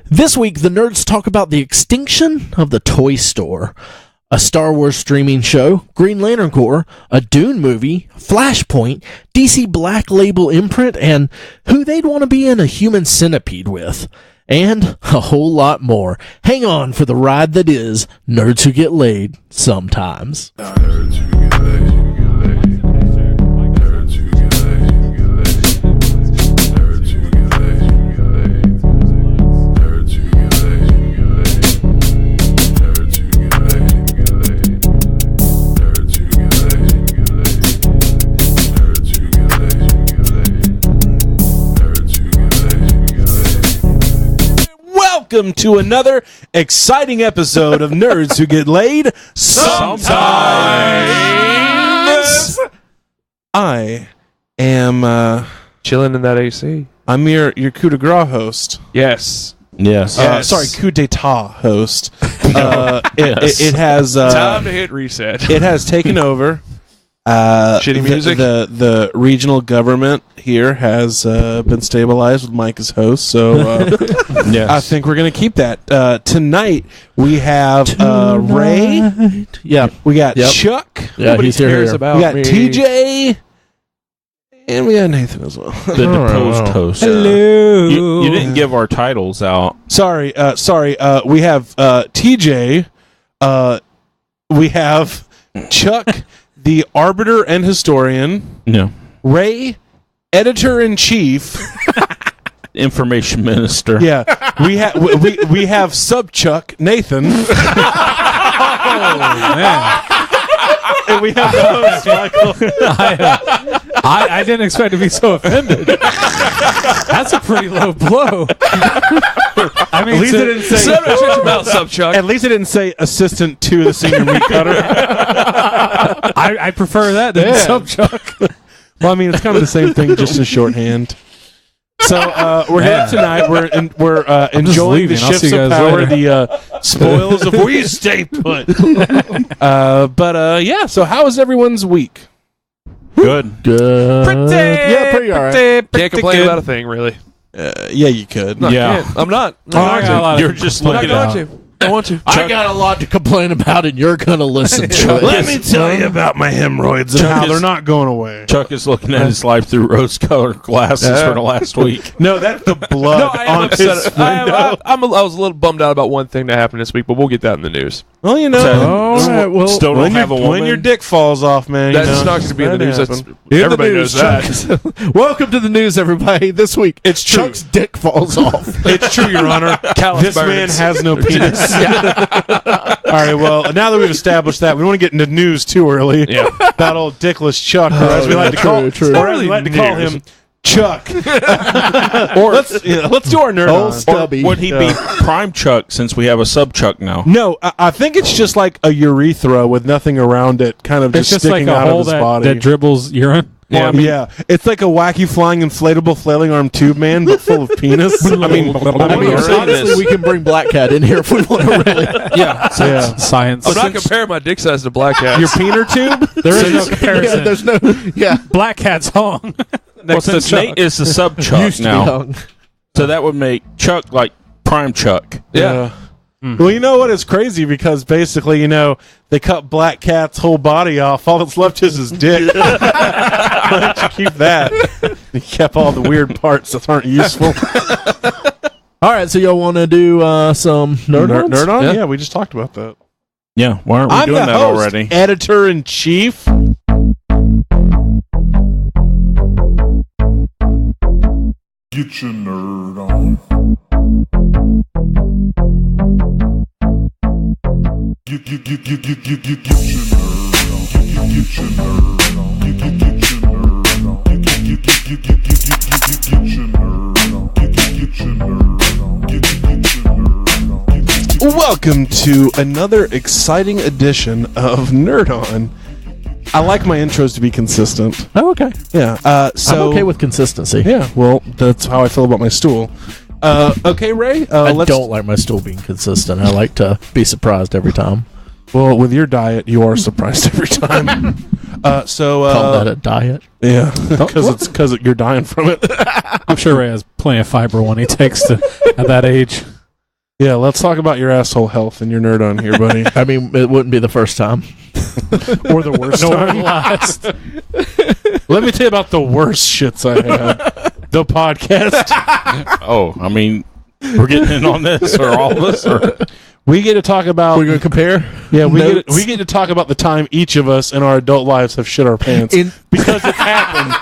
This week, the nerds talk about the extinction of the toy store, a Star Wars streaming show, Green Lantern Corp, a Dune movie, Flashpoint, DC Black Label imprint, and who they'd want to be in a human centipede with. And a whole lot more. Hang on for the ride that is Nerds Who Get Laid Sometimes. Nerds who get laid, nerds who get laid, nerds who get laid, nerds who get laid, nerds who get laid, nerds who get laid, nerds who get laid. Welcome to another exciting episode of Nerds Who Get Laid Sometimes. I am Chilling in that AC. I'm your coup de grace host. Yes. Yes. Sorry, coup d'etat host. It has Time to hit reset. it has taken over. Shitty music? The regional government here has been stabilized with Mike as host, so Yes. I think we're going to keep that. Tonight we have Ray. Yeah. We got Yep. Chuck. Yeah, Nobody he's here. cares about We got me. TJ. And we got Nathan as well. The deposed host. Hello. You didn't give our titles out. Sorry. We have TJ. We have Chuck, the arbiter and historian. No. Ray, editor-in-chief. Information minister. Yeah. We have sub Chuck, Nathan. And we have the host, Michael. I didn't expect to be so offended. That's a pretty low blow. I mean, At least it didn't say. Shut your mouth, sub Chuck. At least it didn't say assistant to the senior meat cutter. I prefer that than sub Chuck. Well, I mean, it's kind of the same thing, just a shorthand. So we're here tonight. We're enjoying the leaving. I'll shifts see you of guys power, later. the spoils of we stay put. Yeah. So how was everyone's week? Good. Good. Yeah, pretty all right. Can't complain about a thing, really. Yeah, you could. No, I Yeah. can't. I'm not. Oh, I got a lot of You're just I'm not looking going at to. I want to. I got a lot to complain about, and you're going to listen to it. Let me tell you about my hemorrhoids and Chuck how is- they're not going away. Chuck is looking at his life through rose-colored glasses for the last week. No, that's the blood No, I am on his upset. window. I was a little bummed out about one thing that happened this week, but we'll get that in the news. Well, you know, So- All right, well, Still don't when, have a woman. when your dick falls off, man, That's you know, not going to be in the news. that That's, happened. everybody news, knows that. Welcome to the news, everybody. This week, It's true. Chuck's dick falls off. It's true, Your Honor. Callous This man burns. has no penis. All right, well, now that we've established that, we don't want to get into news too early. Yeah. About old dickless Chuck, or as we like to call, true. or as we like to call News. him, Chuck. Or let's do our nerd Old on. stubby. Would he be Prime Chuck since we have a sub Chuck now? No, I think it's just like a urethra with nothing around it, kind of It's just just like sticking a out of hole his that, body. that dribbles urine. Yeah, yeah, it's like a wacky flying inflatable flailing arm tube man, but full of penis. I mean, honestly, we can bring Black Cat in here if we want to really. Yeah. Yeah. Science. I'm not comparing my dick size to Black Cat. your peener tube. There is no Yeah, comparison. there's no. Yeah. Black Cat's hung. Well, since Nate is the sub Chuck Used to be now, hung. so that would make Chuck like Prime Chuck. Yeah. Well, you know what? It's crazy because basically, you know, they cut Black Cat's whole body off. All that's left is his dick. Why don't you keep that? He kept all the weird parts that aren't useful. All right, so y'all want to do some nerd Nerd on? Yeah. Yeah, we just talked about that. Yeah, why aren't we I'm doing the that host, already? editor-in-chief. Get your nerd on. Get your nerd on. Get your nerd on. Get your nerd on. Get your nerd on. Get your nerd on. Welcome to another exciting edition of Nerd On. I like my intros to be consistent. Oh, okay. Yeah. So I'm okay with consistency. Yeah. Well, that's how I feel about my stool. Okay, Ray. I don't like my stool being consistent. I like to be surprised every time. Well, with your diet, you are surprised every time. Call that a diet. Yeah, because you're dying from it. I'm sure Ray has plenty of fiber when he takes to at that age. Yeah, let's talk about your asshole health and your nerd on here, buddy. I mean, it wouldn't be the first time. Or the worst Nor time. the last. Let me tell you about the worst shits I had. The podcast. Oh, I mean, we're getting in on this, or all of us, or We get to talk about. We're going to compare? Yeah, we notes? get to talk about the time each of us in our adult lives have shit our pants because it happened.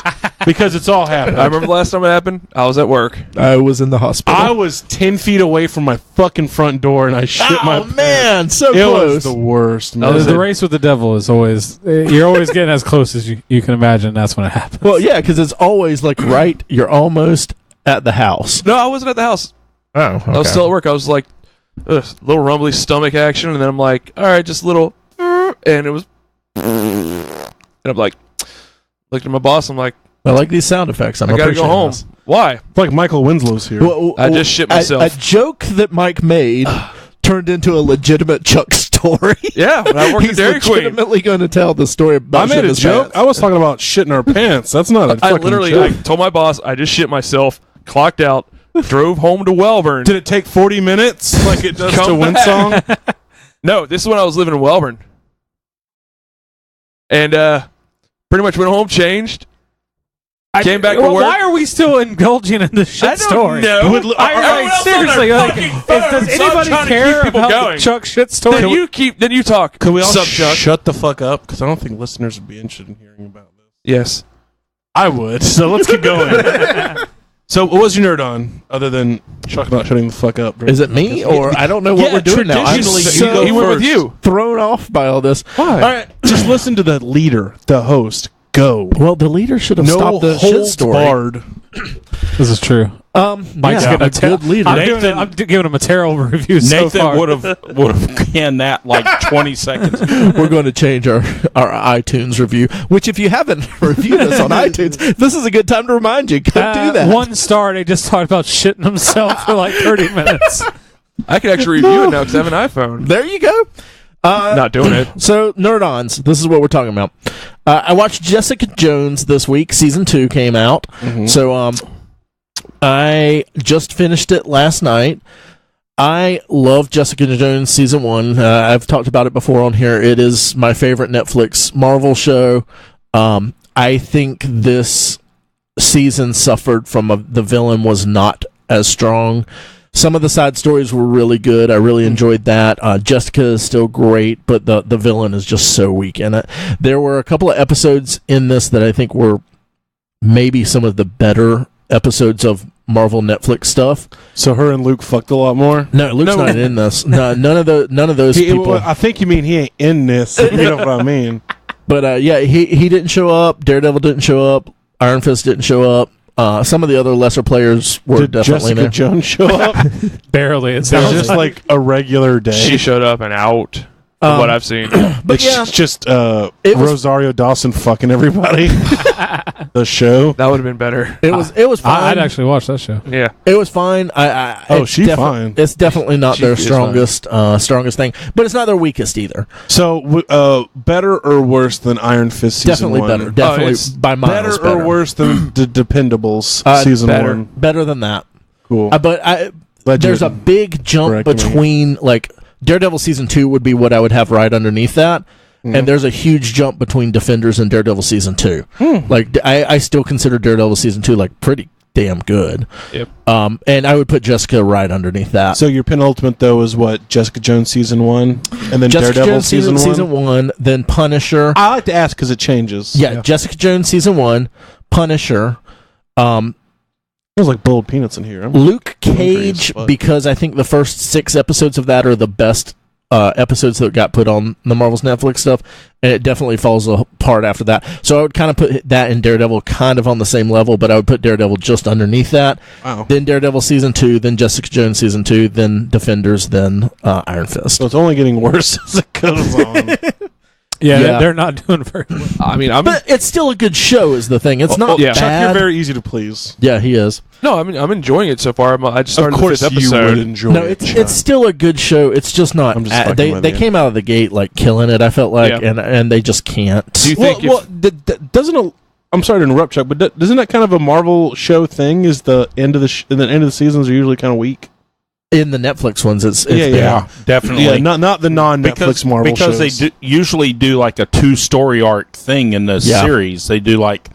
Because it's all happened. I remember the last time it happened. I was at work. I was in the hospital. I was 10 feet away from my fucking front door and I shit my pants. Man, so It close. was the worst, man. The race with the devil is always, you're always getting as close as you can imagine. That's when it happens. Well, yeah, because it's always like you're almost at the house. No, I wasn't at the house. Oh, okay. I was still at work. I was like, little rumbly stomach action, and then I'm like, all right, just a little, and it was, and I'm like, looked at my boss. I'm like, I like these sound effects. I gotta go home. Why? It's like Michael Winslow's here. I just shit myself. A joke that Mike made turned into a legitimate Chuck story. Yeah, when I worked at He's Dairy Queen. legitimately going to tell the story about I made shitting a his joke. pants. I was talking about shitting our pants. That's not a I fucking literally joke. told my boss I just shit myself, clocked out, drove home to Welburn. Did it take 40 minutes like it does to Come Winsong? No, this is when I was living in Welburn. And pretty much went home, changed, came back to work. Why are we still indulging in this shit I don't story? know. Would- Like, seriously, does anybody care people about going. the Chuck shit story? Then you talk. Could we all Sup, Chuck? shut the fuck up? Because I don't think listeners would be interested in hearing about this. Yes. I would. So let's keep going. So what was your nerd on, other than Chuck not shutting the fuck up? Is it me, or I don't know what Yeah, we're doing now? I'm traditionally, so you he went with first. you. thrown off by all this. Why? All right. Just listen to the leader, the host. Go. Well, the leader should have No stopped the shit holds story. barred. This is true. Mike's Mike's gonna a good leader. I'm giving him a terrible review so far. Nathan would have canned that like 20 seconds. We're going to change our iTunes review, which if you haven't reviewed us on iTunes, this is a good time to remind you. Go do that. 1 star. They just talked about shitting himself for like 30 minutes. I can actually review it now because I have an iPhone. There you go. Not doing it. So, Nerd-Ons, this is what we're talking about. I watched Jessica Jones this week. Season 2 came out. So, I just finished it last night. I love Jessica Jones Season 1. I've talked about it before on here. It is my favorite Netflix Marvel show. I think this season suffered from the villain was not as strong. Some of the side stories were really good. I really enjoyed that. Jessica is still great, but the villain is just so weak in it. There were a couple of episodes in this that I think were maybe some of the better episodes of Marvel Netflix stuff. So her and Luke fucked a lot more. No, Luke's not in this. No, none of those people. I think you mean he ain't in this. You know what I mean? But yeah, he didn't show up. Daredevil didn't show up. Iron Fist didn't show up. Some of the other lesser players were Did definitely Jessica there. Jones show up? Barely. It It's sounds just like a regular day. She showed up and out. From what I've seen. But It's yeah, just It was- Rosario Dawson fucking everybody. The show. That would have been better. it was fine. I'd actually watch that show. Yeah. It was fine. It's she's fine. It's definitely not She their is strongest thing, but it's not their weakest either. So, better or worse than Iron Fist season Definitely 1? better. Definitely it's by miles Better or worse than the Dependables season better, 1? better than that. Cool. But Glad you there's a didn't big jump correct me. between like Daredevil season 2 would be what I would have right underneath that. And there's a huge jump between Defenders and Daredevil season 2. Like I still consider Daredevil season 2 like pretty damn good. Yep. And I would put Jessica right underneath that. So your penultimate though is what? Jessica Jones season 1, and then Jessica Daredevil Jones season 1. season 1, then Punisher. I like to ask because it changes. Yeah, Jessica Jones season 1, Punisher, There's like boiled peanuts in here. Luke hungry as Cage, fuck. because I think the first 6 episodes of that are the best episodes that got put on the Marvel's Netflix stuff, and it definitely falls apart after that. So I would kind of put that and Daredevil kind of on the same level, but I would put Daredevil just underneath that. Wow. Then Daredevil season 2, then Jessica Jones season 2, then Defenders, then Iron Fist. So it's only getting worse as it goes on. Yeah. They're not doing very well. I mean, But it's still a good show is the thing. It's not yeah. Chuck, bad. you're very easy to please. Yeah, he is. no, I mean, I'm enjoying it so far. I just Of started course the 5th you would episode. enjoy No, it. it's still a good show. It's just not. I'm just fucking they with they you. came out of the gate like killing it. I felt like, Yeah. and they just can't. Do you think doesn't a? I'm sorry to interrupt, Chuck, but doesn't that kind of a Marvel show thing? Is the end of the end of the seasons are usually kind of weak? In the Netflix ones, it's Yeah, been. Yeah, definitely. Yeah, not the non-Netflix Marvel because shows. they usually do like a 2-story arc thing in the series. They do like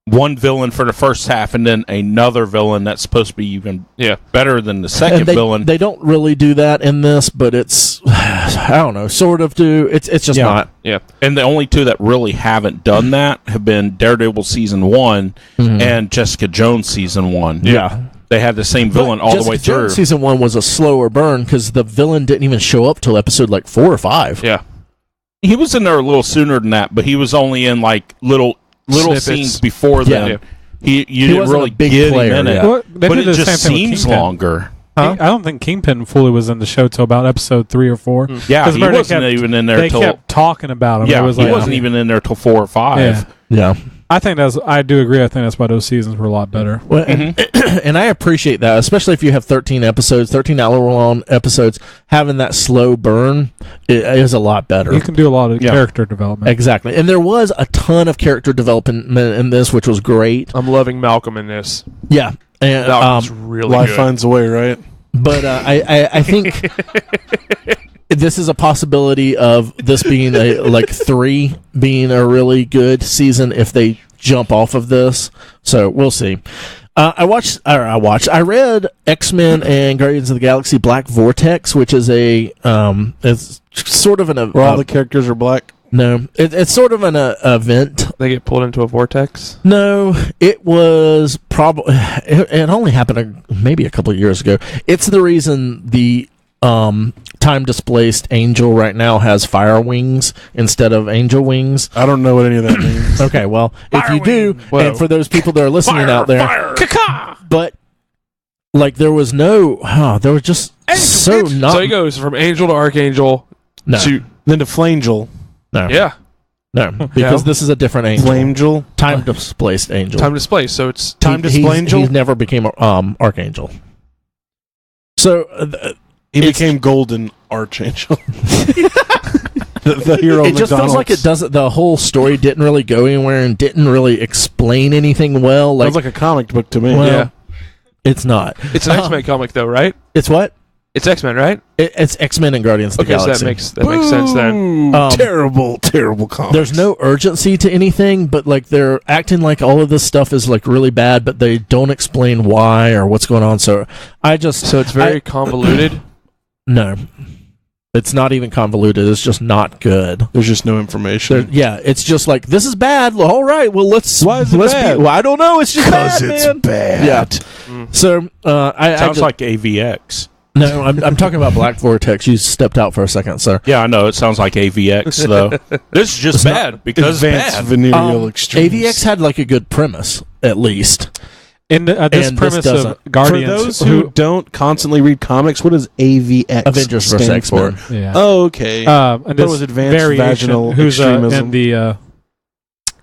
one villain for the first half and then another villain that's supposed to be even better than the second villain. They don't really do that in this, but it's I don't know, sort of do. It's just not. Yeah. And the only two that really haven't done that have been Daredevil season 1 and Jessica Jones season 1. Yeah. They had the same villain all the way Jessica through. Jones season 1 was a slower burn because the villain didn't even show up till episode like 4 or 5. Yeah. He was in there a little sooner than that, but he was only in like little Snippets. scenes before then. Yeah. You He didn't wasn't really a big get player, him in yeah. it. Well, they But did it the just same thing with seems Kingpin. longer. Huh? I don't think Kingpin fully was in the show till about episode 3 or 4. Yeah, 'Cause he remember wasn't even in there They till... kept talking about him. Yeah, It was he like, wasn't even in there till 4 or 5. Yeah. Yeah. I think I do agree. I think that's why those seasons were a lot better. Well, and I appreciate that, especially if you have 13 hour-long episodes. Having that slow burn is a lot better. You can do a lot of character development. Exactly. And there was a ton of character development in this, which was great. I'm loving Malcolm in this. Yeah. And Malcolm's really Life good. finds a way, right? but I think this is a possibility of this being like 3 being a really good season if they jump off of this. So we'll see. I read X-Men and Guardians of the Galaxy Black Vortex, which is it's sort of an Where all the characters are black. no, it's sort of an event. They get pulled into a vortex. No, it was probably it only happened maybe a couple of years ago. It's the reason the time displaced angel right now has fire wings instead of angel wings. I don't know what any of that means. Okay, well, if you do, Whoa. and for those people that are listening out there, but like there was just so not So he goes from angel to archangel no, to Then to Flangel. no, yeah, no, because this is a different angel, Flamegel. time displaced angel. time displaced. So it's Time He's Displangel. never became archangel. So He it's- became Golden Archangel. the hero of it just feels like it McDonald's. doesn't. The whole story didn't really go anywhere and didn't really explain anything well. Like, Sounds like a comic book to me. well, Yeah. it's not. it's an X-Men comic though, right? It's what? It's X-Men, right? It's X-Men and Guardians of the Okay, so Galaxy. that makes sense then. Ooh, terrible comic. There's no urgency to anything, but like they're acting like all of this stuff is like really bad, but they don't explain why or what's going on. So So it's very convoluted. no. It's not even convoluted. It's just not good. There's just no information. Yeah, it's just like this is bad. Well, all right, well let's. Why is it let's bad? Well, I don't know. It's just bad, it's man. bad. Yeah. So I Sounds just, like AVX. no. I'm talking about Black Vortex. You stepped out for a second, sir. Yeah, I know. It sounds like AVX, though. This is just bad because Advanced it's bad. venereal extremes. AVX had like a good premise, at least. In this And this premise doesn't. of Guardians, For those who don't constantly read comics, what does AVX Avengers vs. stand for? X-Men. yeah. Oh, okay. And That this was advanced variation, vaginal who's extremism. in the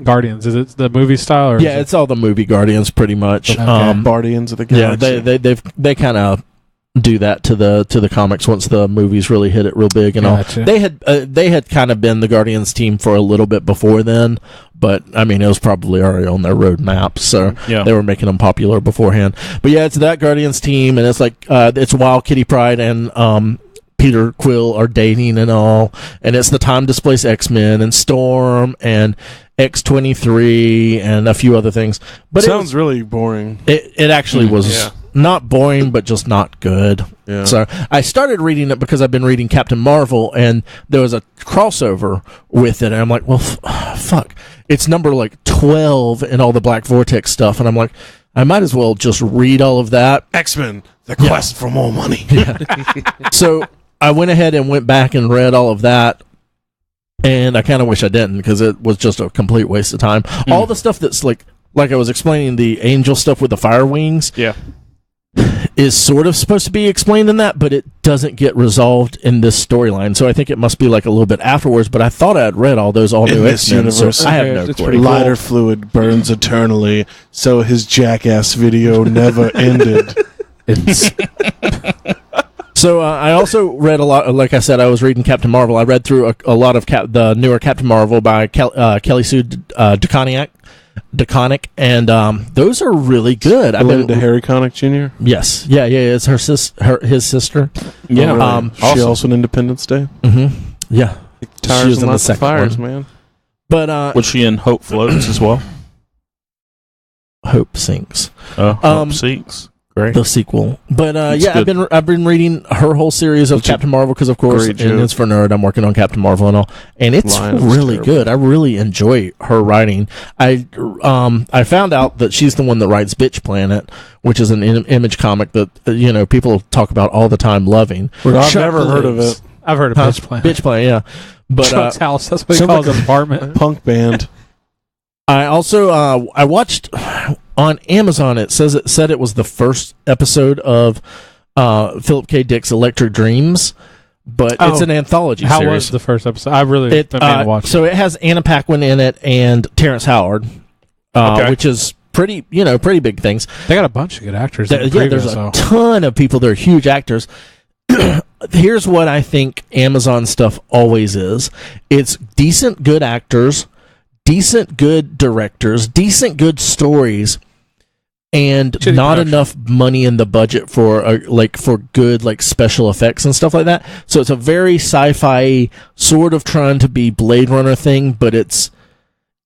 Guardians? Is it the movie style? Or Yeah, it's all the movie Guardians, pretty much. Okay. Guardians of the Yeah, Galaxy. they kind of do that to the comics once the movies really hit it real big and Gotcha. all. They had kind of been the Guardians team for a little bit before then, but I mean it was probably already on their roadmap, so Yeah. they were making them popular beforehand. But yeah, it's that Guardians team, and it's like it's while Kitty Pryde and Peter Quill are dating and all, and it's the time displaced X-Men and Storm and X-23 and a few other things. But Sounds really boring. it actually was not boring, but just not good. Yeah. So I started reading it because I've been reading Captain Marvel, and there was a crossover with it, and I'm like, well, fuck. It's number like 12 in all the Black Vortex stuff, and I'm like, I might as well just read all of that. X-Men, the quest for more money. So I went ahead and went back and read all of that, and I kind of wish I didn't because it was just a complete waste of time. All the stuff that's like I was explaining, the angel stuff with the fire wings, is sort of supposed to be explained in that, but it doesn't get resolved in this storyline. So I think it must be like a little bit afterwards. But I thought I had read all those all In new this X-Men, so universe. I have Okay, no it's clue. pretty cool. Lighter fluid burns eternally, so his jackass video never ended. So I also read a lot. Like I said, I was reading Captain Marvel. I read through a lot of the newer Captain Marvel by Kelly Sue DeConnick. DeConnick, and those are really good. Related to Harry Connick Jr.? Yes, yeah, it's his sister. Yeah, She also in Independence Day? Mm-hmm. Yeah, Tires she was and in the lots of second fires, one. man. But was she in Hope Floats as well? Hope Sinks. Hope Sinks. Great. The sequel. But It's good. I've been reading her whole series of Captain Marvel because, of course, great and joke. it's for nerd. I'm working on Captain Marvel and all, and it's Lion was really terrible. good. I really enjoy her writing. I found out that she's the one that writes Bitch Planet, which is an Image comic that people talk about all the time, loving. I've Shut never the heard of lids. it. I've heard of Bitch Planet. Bitch Planet, yeah. But Chuck's house. That's what he sounds calls like his apartment. Punk band. I also I watched on Amazon. It said it was the first episode of Philip K. Dick's Electric Dreams, but it's an anthology How series. was the first episode? I really been meaning to watch. So it has Anna Paquin in it and Terrence Howard, which is pretty big things. They got a bunch of good actors. There's a ton of people. They're huge actors. Here's what I think Amazon stuff always is. It's decent, good actors, decent, good directors, decent, good stories, and Shitty not production. enough money in the budget for good special effects and stuff like that. So it's a very sci-fi sort of trying to be Blade Runner thing, but the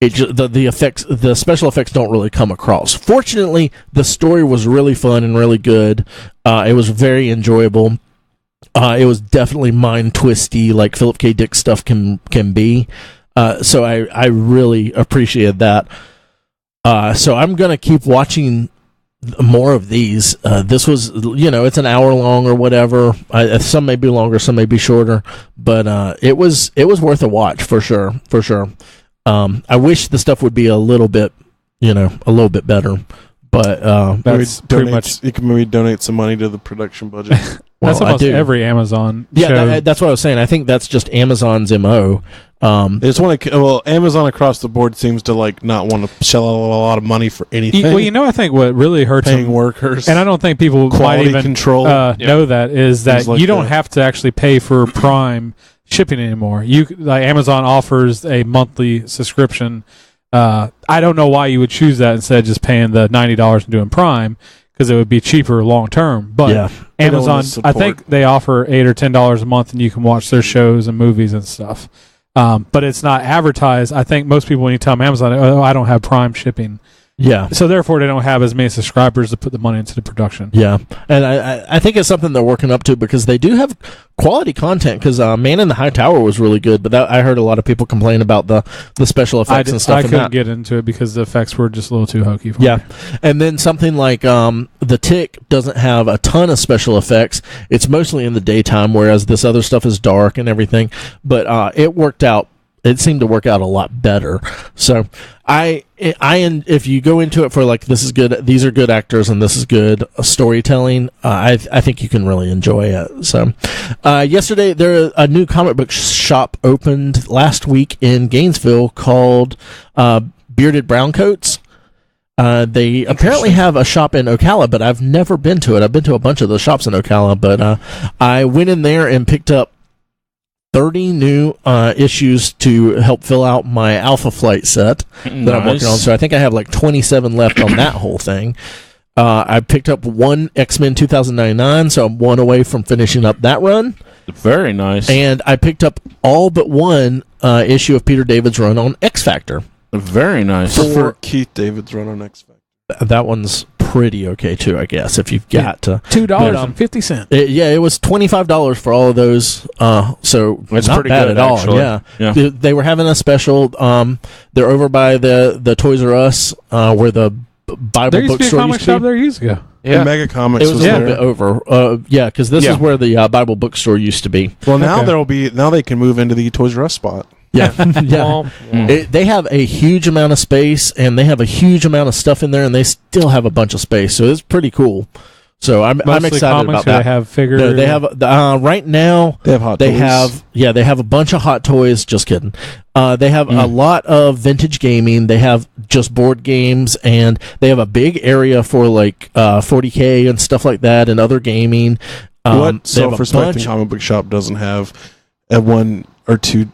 effects, the special effects don't really come across. Fortunately, the story was really fun and really good. It was very enjoyable. It was definitely mind twisty, like Philip K. Dick stuff can be. So I really appreciated that. So I'm gonna keep watching more of these. This was, it's an hour long or whatever. Some may be longer, some may be shorter, but it was worth a watch for sure. I wish the stuff would be a little bit better. But That's pretty much. You can maybe donate some money to the production budget. That's I almost do. every Amazon show. Yeah, that's what I was saying. I think that's just Amazon's MO. They just want to. Well, Amazon across the board seems to not want to shell out a lot of money for anything. I think what really hurts paying them, workers, and I don't think people might quality even control. know that, is that Things like you don't that. have to actually pay for Prime shipping anymore. Amazon offers a monthly subscription. I don't know why you would choose that instead of just paying the $90 and doing Prime, because it would be cheaper long term. But Yeah. Amazon, wanna support. I think they offer $8 or $10 a month, and you can watch their shows and movies and stuff. But it's not advertised. I think most people, when you tell them Amazon, I don't have Prime shipping. Yeah. So therefore, they don't have as many subscribers to put the money into the production. Yeah, and I think it's something they're working up to, because they do have quality content. Because Man in the High Tower was really good, but I heard a lot of people complain about the special effects and stuff. I in couldn't that. get into it because the effects were just a little too hokey for Yeah, me. and then something like The Tick doesn't have a ton of special effects. It's mostly in the daytime, whereas this other stuff is dark and everything. But it worked out. It seemed to work out a lot better. So if you go into it for this is good, these are good actors, and this is good storytelling, I think you can really enjoy it. So yesterday, a new comic book shop opened last week in Gainesville called Bearded Browncoats. They apparently have a shop in Ocala, but I've never been to it. I've been to a bunch of the shops in Ocala, but I went in there and picked up 30 new issues to help fill out my Alpha Flight set that I'm working on. So I think I have 27 left on that whole thing. I picked up one X-Men 2099, so I'm one away from finishing up that run. Very nice. And I picked up all but one issue of Peter David's run on X Factor. Very nice. for Keith David's run on X Factor. That one's pretty okay too, I guess, if you've got to. $2.50. It was $25 for all of those. So That's not pretty bad good, at all. actually. Yeah. Yeah. They were having a special. They're over by the Toys R Us, where the Bible There used to be a bookstore comic shop there years ago. Yeah. Mega Comics It was a there. little bit over. Because this is where the Bible bookstore used to be. Well, now Okay. now they can move into the Toys R Us spot. Yeah, yeah. They have a huge amount of space, and they have a huge amount of stuff in there, and they still have a bunch of space. So it's pretty cool. So I'm Mostly excited comics, about or that. They have figures. No, they have right now. They have hot They toys. have a bunch of hot toys. Just kidding. They have a lot of vintage gaming. They have just board games, and they have a big area for 40K and stuff like that, and other gaming. What They have a self-respecting bunch- comic book shop doesn't have a 1 or 2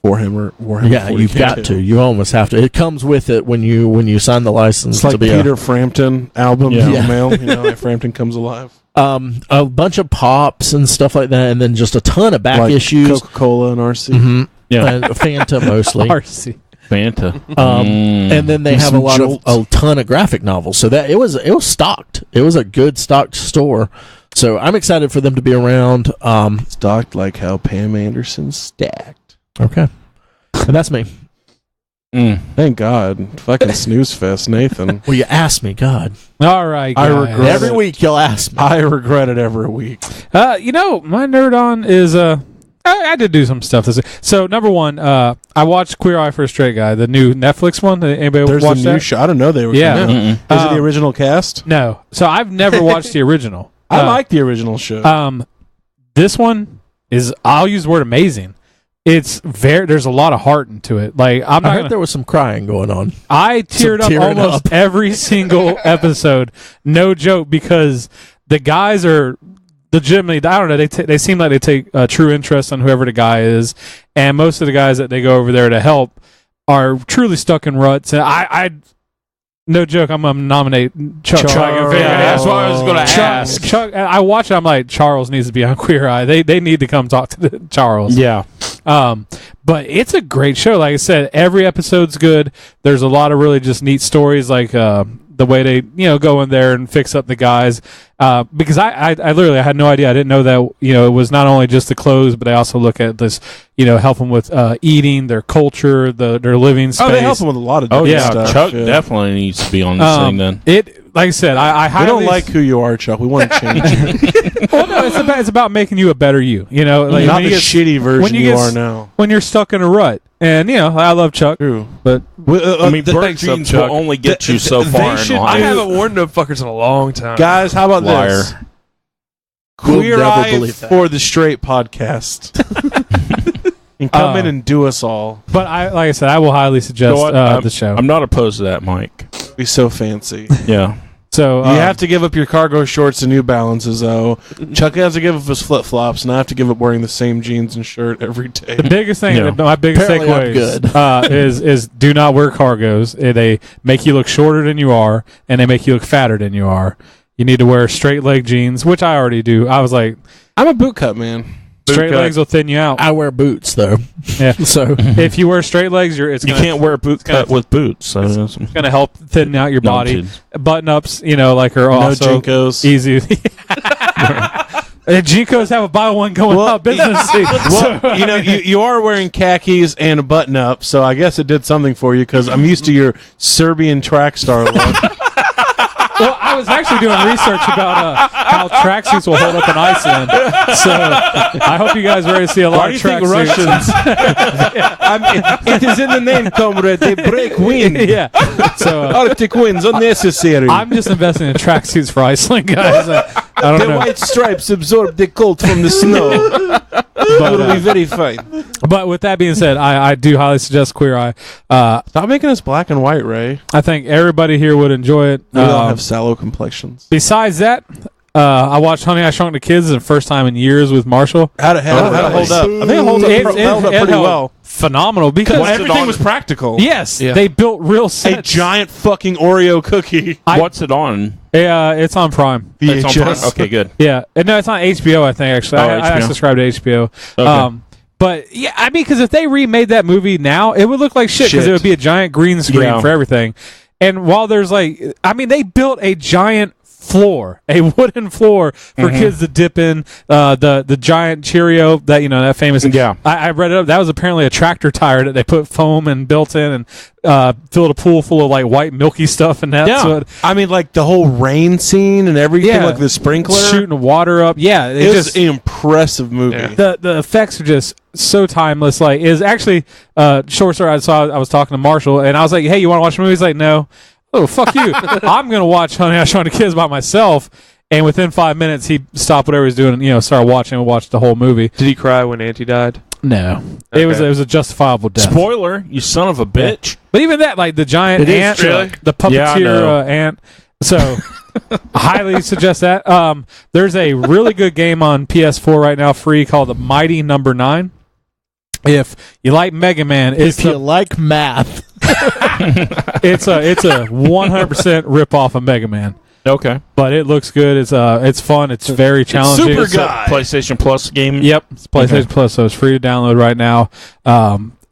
Warhammer. Yeah, you've got to. You almost have to. It comes with it when you sign the license. It's like to be Peter Frampton album, Yeah. Mail. You know, Frampton Comes Alive. a bunch of pops and stuff like that, and then just a ton of back Like issues. Coca-Cola and RC. Mm-hmm. Yeah. And Fanta mostly. RC. Fanta. And then they And have a some lot Jolt. of a ton of graphic novels. So that it was stocked. It was a good stocked store. So I'm excited for them to be around. Stocked like how Pam Anderson's stacked. Okay, and that's me. Thank God. Fucking snooze fest, Nathan. Well, you asked me, God. All right, I guys. regret Every it. week you'll ask me. I regret it every week. My nerd on is I did do some stuff this week. So number one, I watched Queer Eye for a Straight Guy, the new Netflix one. Anybody There's watch a new that? show. I didn't know they were Yeah. coming out. Is it the original cast? No. So I've never watched the original. I like the original show. This one is, I'll use the word amazing. It's there's a lot of heart into it. Like I heard there was some crying going on. I teared up tearing almost up. every single episode. No joke, because the guys are legitimately, I don't know, they seem like they take true interest on whoever the guy is, and most of the guys that they go over there to help are truly stuck in ruts. And I no joke, I'm gonna nominate Chuck. Charles. That's what I was going to ask. Chuck, I watch it, I'm like, Charles needs to be on Queer Eye. They need to come talk to Charles. Yeah. But it's a great show. Like I said, every episode's good. There's a lot of really just neat stories, like the way they go in there and fix up the guys. Because I literally had no idea. I didn't know that it was not only just the clothes, but they also look at this, help them with eating, their culture, their living space. Oh, they help them with a lot of different yeah. stuff. Chuck yeah. definitely needs to be on this thing then. Like I said, I We highly don't like who you are, Chuck. We want to change you. Well, no, it's about making you a better you. Like Not when the you get- shitty version when you you get are s- now. when you're stuck in a rut. And I love Chuck, True. but I mean, bird thanks, genes Chuck. will only get you so they far in should- I life. haven't worn no fuckers in a long time. Guys, how about Liar. this? We'll Queer never Eye believe that. for the Straight podcast. And come in and do us all. like I said, I will highly suggest You know what? the show. I'm not opposed to that, Mike. Be so fancy. Yeah. So You have to give up your cargo shorts and New Balances, though. Chuck has to give up his flip flops, and I have to give up wearing the same jeans and shirt every day. the biggest thing, Yeah. my biggest Apparently I'm takeaways is do not wear cargos. They make you look shorter than you are, and they make you look fatter than you are. You need to wear straight leg jeans, which I already do. I was like, I'm a boot cut man. straight cut. legs will thin you out. I wear boots though. Yeah. So If you wear straight legs, it's You gonna, can't wear a boot cut with boots. So that's- gonna help thin out your No, body. kids. Button ups, like are No also Jinkos. easy. And Jinkos have a buy one going Well, out business. Well, you are wearing khakis and a button up, so I guess it did something for you because I'm used to your Serbian track star look. Well, I was actually doing research about how tracksuits will hold up in Iceland. So I hope you guys are ready to see a lot Why do of you think tracksuits. Russians? It is in the name, comrade. They break wind. Yeah. So Arctic winds unnecessary. I'm just investing in tracksuits for Iceland, guys. I don't The know. white stripes absorb the cold from the snow. But, It'll be very fine. but with that being said, I do highly suggest Queer Eye. Stop making us black and white, Ray. I think everybody here would enjoy it. We all have sallow complexions. Besides that, I watched Honey, I Shrunk the Kids the first time in years with Marshall. How'd it hold up? I think it held up, held up It pretty held well. Phenomenal because Because everything was practical. yes, Yeah. they built real A sets. giant fucking Oreo cookie. What's it on? It's on Prime. It's on VHS. Prime? Okay, good. Yeah, no, it's on HBO. I think actually, Oh, I HBO. subscribe to HBO. Okay. But yeah, I mean, because if they remade that movie now, it would look like shit because Shit. it would be a giant green screen Yeah. for everything. And while there's they built a giant floor, a wooden floor for kids to dip in. The giant Cheerio that famous. Yeah. I read it up. That was apparently a tractor tire that they put foam and built in and filled a pool full of like white milky stuff and that. Yeah. So I mean, like the whole rain scene and everything, Yeah. like the sprinkler. shooting water up. Yeah, It was an impressive movie. Yeah. the effects are just so timeless. Like, is actually short story. I was talking to Marshall and I was like, "Hey, you want to watch the movie?" He's like, "No." Oh, fuck you! I'm gonna watch Honey, I Shrunk the Kids by myself. And within 5 minutes, he stopped whatever he was doing and started watching and watched the whole movie. Did he cry when Auntie died? No, Okay. it was a justifiable death. Spoiler, you son of a bitch. But even that, like the giant It is ant, really? the Yeah, I puppeteer know. ant. So, highly suggest that. There's a really good game on PS4 right now, free, called The Mighty Number 9. If you like Mega Man, If you like math, it's a 100% rip off of Mega Man. Okay. But it looks good. It's fun. It's very challenging. Super It's a- guy. PlayStation Plus game. Yep, it's PlayStation Plus, so it's free to download right now.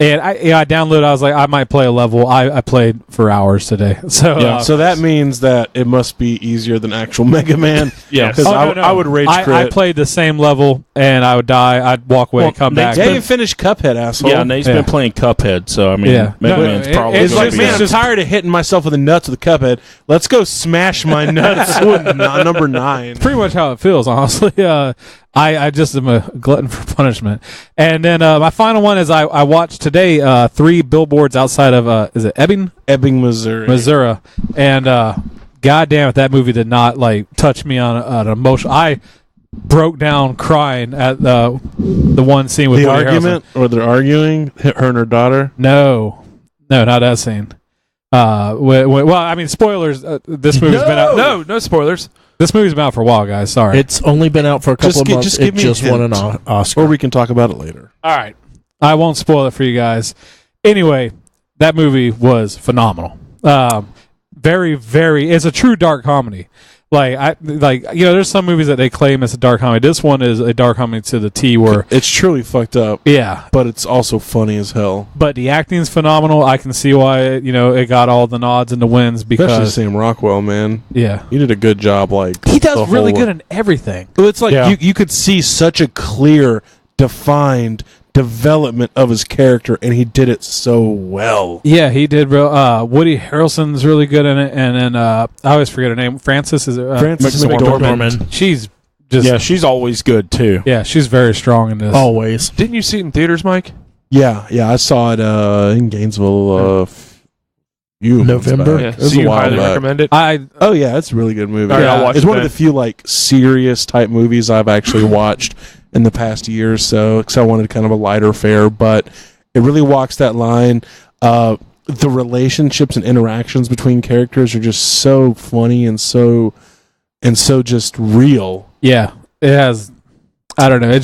And I downloaded. I was like, I might play a level. I played for hours today. So So that means that it must be easier than actual Mega Man. Yes. Because Oh, no. I would rage quit. I played the same level, and I would die. I'd walk away, come back. Yeah, you finished Cuphead, asshole. Yeah, Nate's Yeah. been playing Cuphead, so I mean, Yeah. Mega No, Man's it- probably it's It's gonna like, be man, there. I'm tired of hitting myself with the nuts with the Cuphead. Let's go smash my nuts with number 9. Pretty much how it feels, honestly. I just am a glutton for punishment. And then my final one is I watched today 3 billboards outside of is it Ebbing, Missouri. Missouri, and goddamn it, that movie did not like touch me on an emotion. I broke down crying at the one scene with The Woody argument, or they're arguing, her and her daughter. Harrelson. No, not that scene. Well, I mean, spoilers. This movie's been out. No spoilers. This movie's been out for a while, guys. Sorry. it's only been out for a couple of months. Just give It me just a won an hint. Oscar. Or we can talk about it later. All right. I won't spoil it for you guys. Anyway, that movie was phenomenal. Very, very. It's a true dark comedy. There's some movies that they claim as a dark comedy. This one is a dark comedy to the T. Where It's truly fucked up, yeah, but it's also funny as hell. but the acting's phenomenal. I can see why it got all the nods and the wins Especially because Sam Rockwell, man. yeah, You did a good job. Like he does the really whole- good in everything. Well, it's like Yeah. you could see such a clear, defined development of his character, and he did it so well. Yeah, he did. Woody Harrelson's really good in it, and then I always forget her name. Frances is it? Frances McDormand. She's just Yeah, she's always good too. yeah, she's very strong in this. Always. Didn't you see it in theaters, Mike? Yeah, I saw it in Gainesville. Few months November? back. Yeah. It was So a you while highly back. recommend it? Oh yeah, it's a really good movie. All right, I'll watch It's it one of then. the few like serious type movies I've actually watched in the past year or so. Because I wanted kind of a lighter fare, but it really walks that line. The relationships and interactions between characters are just so funny and so just real. Yeah, it has. I don't know.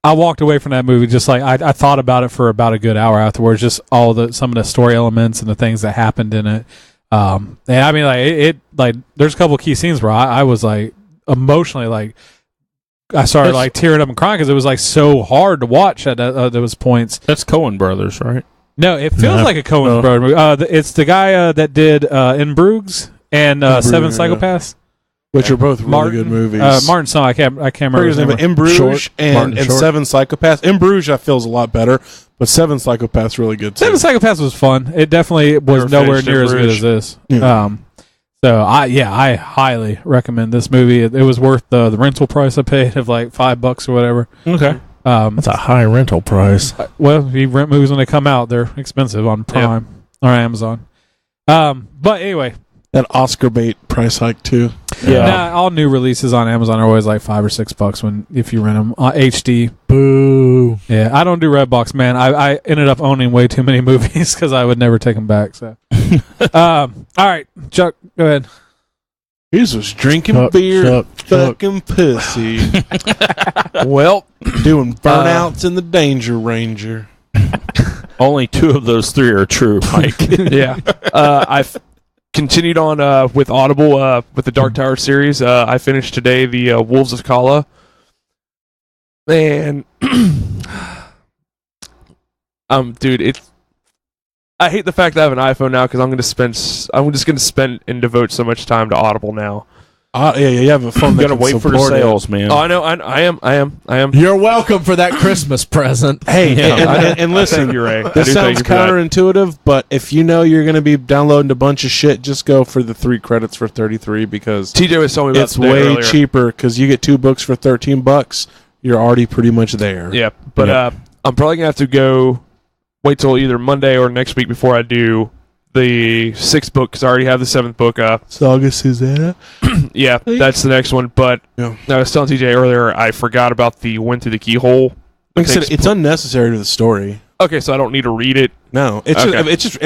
I walked away from that movie just like I thought about it for about a good hour afterwards. Just some of the story elements and the things that happened in it. And I mean, like there's a couple of key scenes where I was like emotionally like I started like tearing up and crying because it was like so hard to watch at those points. That's Coen Brothers, right? No, it feels like a Coen brother movie. It's the guy that did In Bruges and Seven Bruges, Psychopaths. Which are both really good movies. Martin Song, I can't remember his name. But In Bruges Short. Martin and Short. Seven Psychopaths. In Bruges, I feel is a lot better, but Seven Psychopaths really good too. Seven Psychopaths was fun. It definitely was Never nowhere finished near In as good as Bruges. this. Yeah. So I highly recommend this movie. It was worth the rental price I paid of like $5 or whatever. Okay. That's a high rental price. Well, if you rent movies when they come out, they're expensive on Prime or Amazon. But anyway, That Oscar bait price hike too. nah, all new releases on Amazon are always like $5 or $6 if you rent them HD. Boo. Yeah, I don't do Redbox, man. I ended up owning way too many movies because I would never take them back. So, all right, Chuck, go ahead. He was drinking Chuck, beer, Chuck. fucking pussy, Well, doing burnouts in the Danger Ranger. Only 2 of those 3 are true, Mike. yeah. I've continued on with Audible with the Dark Tower series. I finished today the Wolves of Kala. Man, dude, I hate the fact that I have an iPhone now because I'm just gonna spend and devote so much time to Audible now. Yeah, you have a phone. You gotta wait for the sales, man. Oh, I know. I am. You're welcome for that Christmas present. Hey, Yeah. and listen, Thank you, Ray. I this do thank sounds you for that. counterintuitive, but if you know you're going to be downloading a bunch of shit, just go for the 3 credits for $33 because TJ was telling me about it's today way earlier. cheaper because you get 2 books for $13. You're already pretty much there. Yeah, but I'm probably gonna have to wait till either Monday or next week before I do the 6th book because I already have the 7th book. Saga Susanna. Yeah, that's the next one. But Yeah. I was telling TJ earlier, I forgot about the Went Through the Keyhole. Like I said, Takes it's unnecessary to the story. Okay, so I don't need to read it. No, it's Okay. just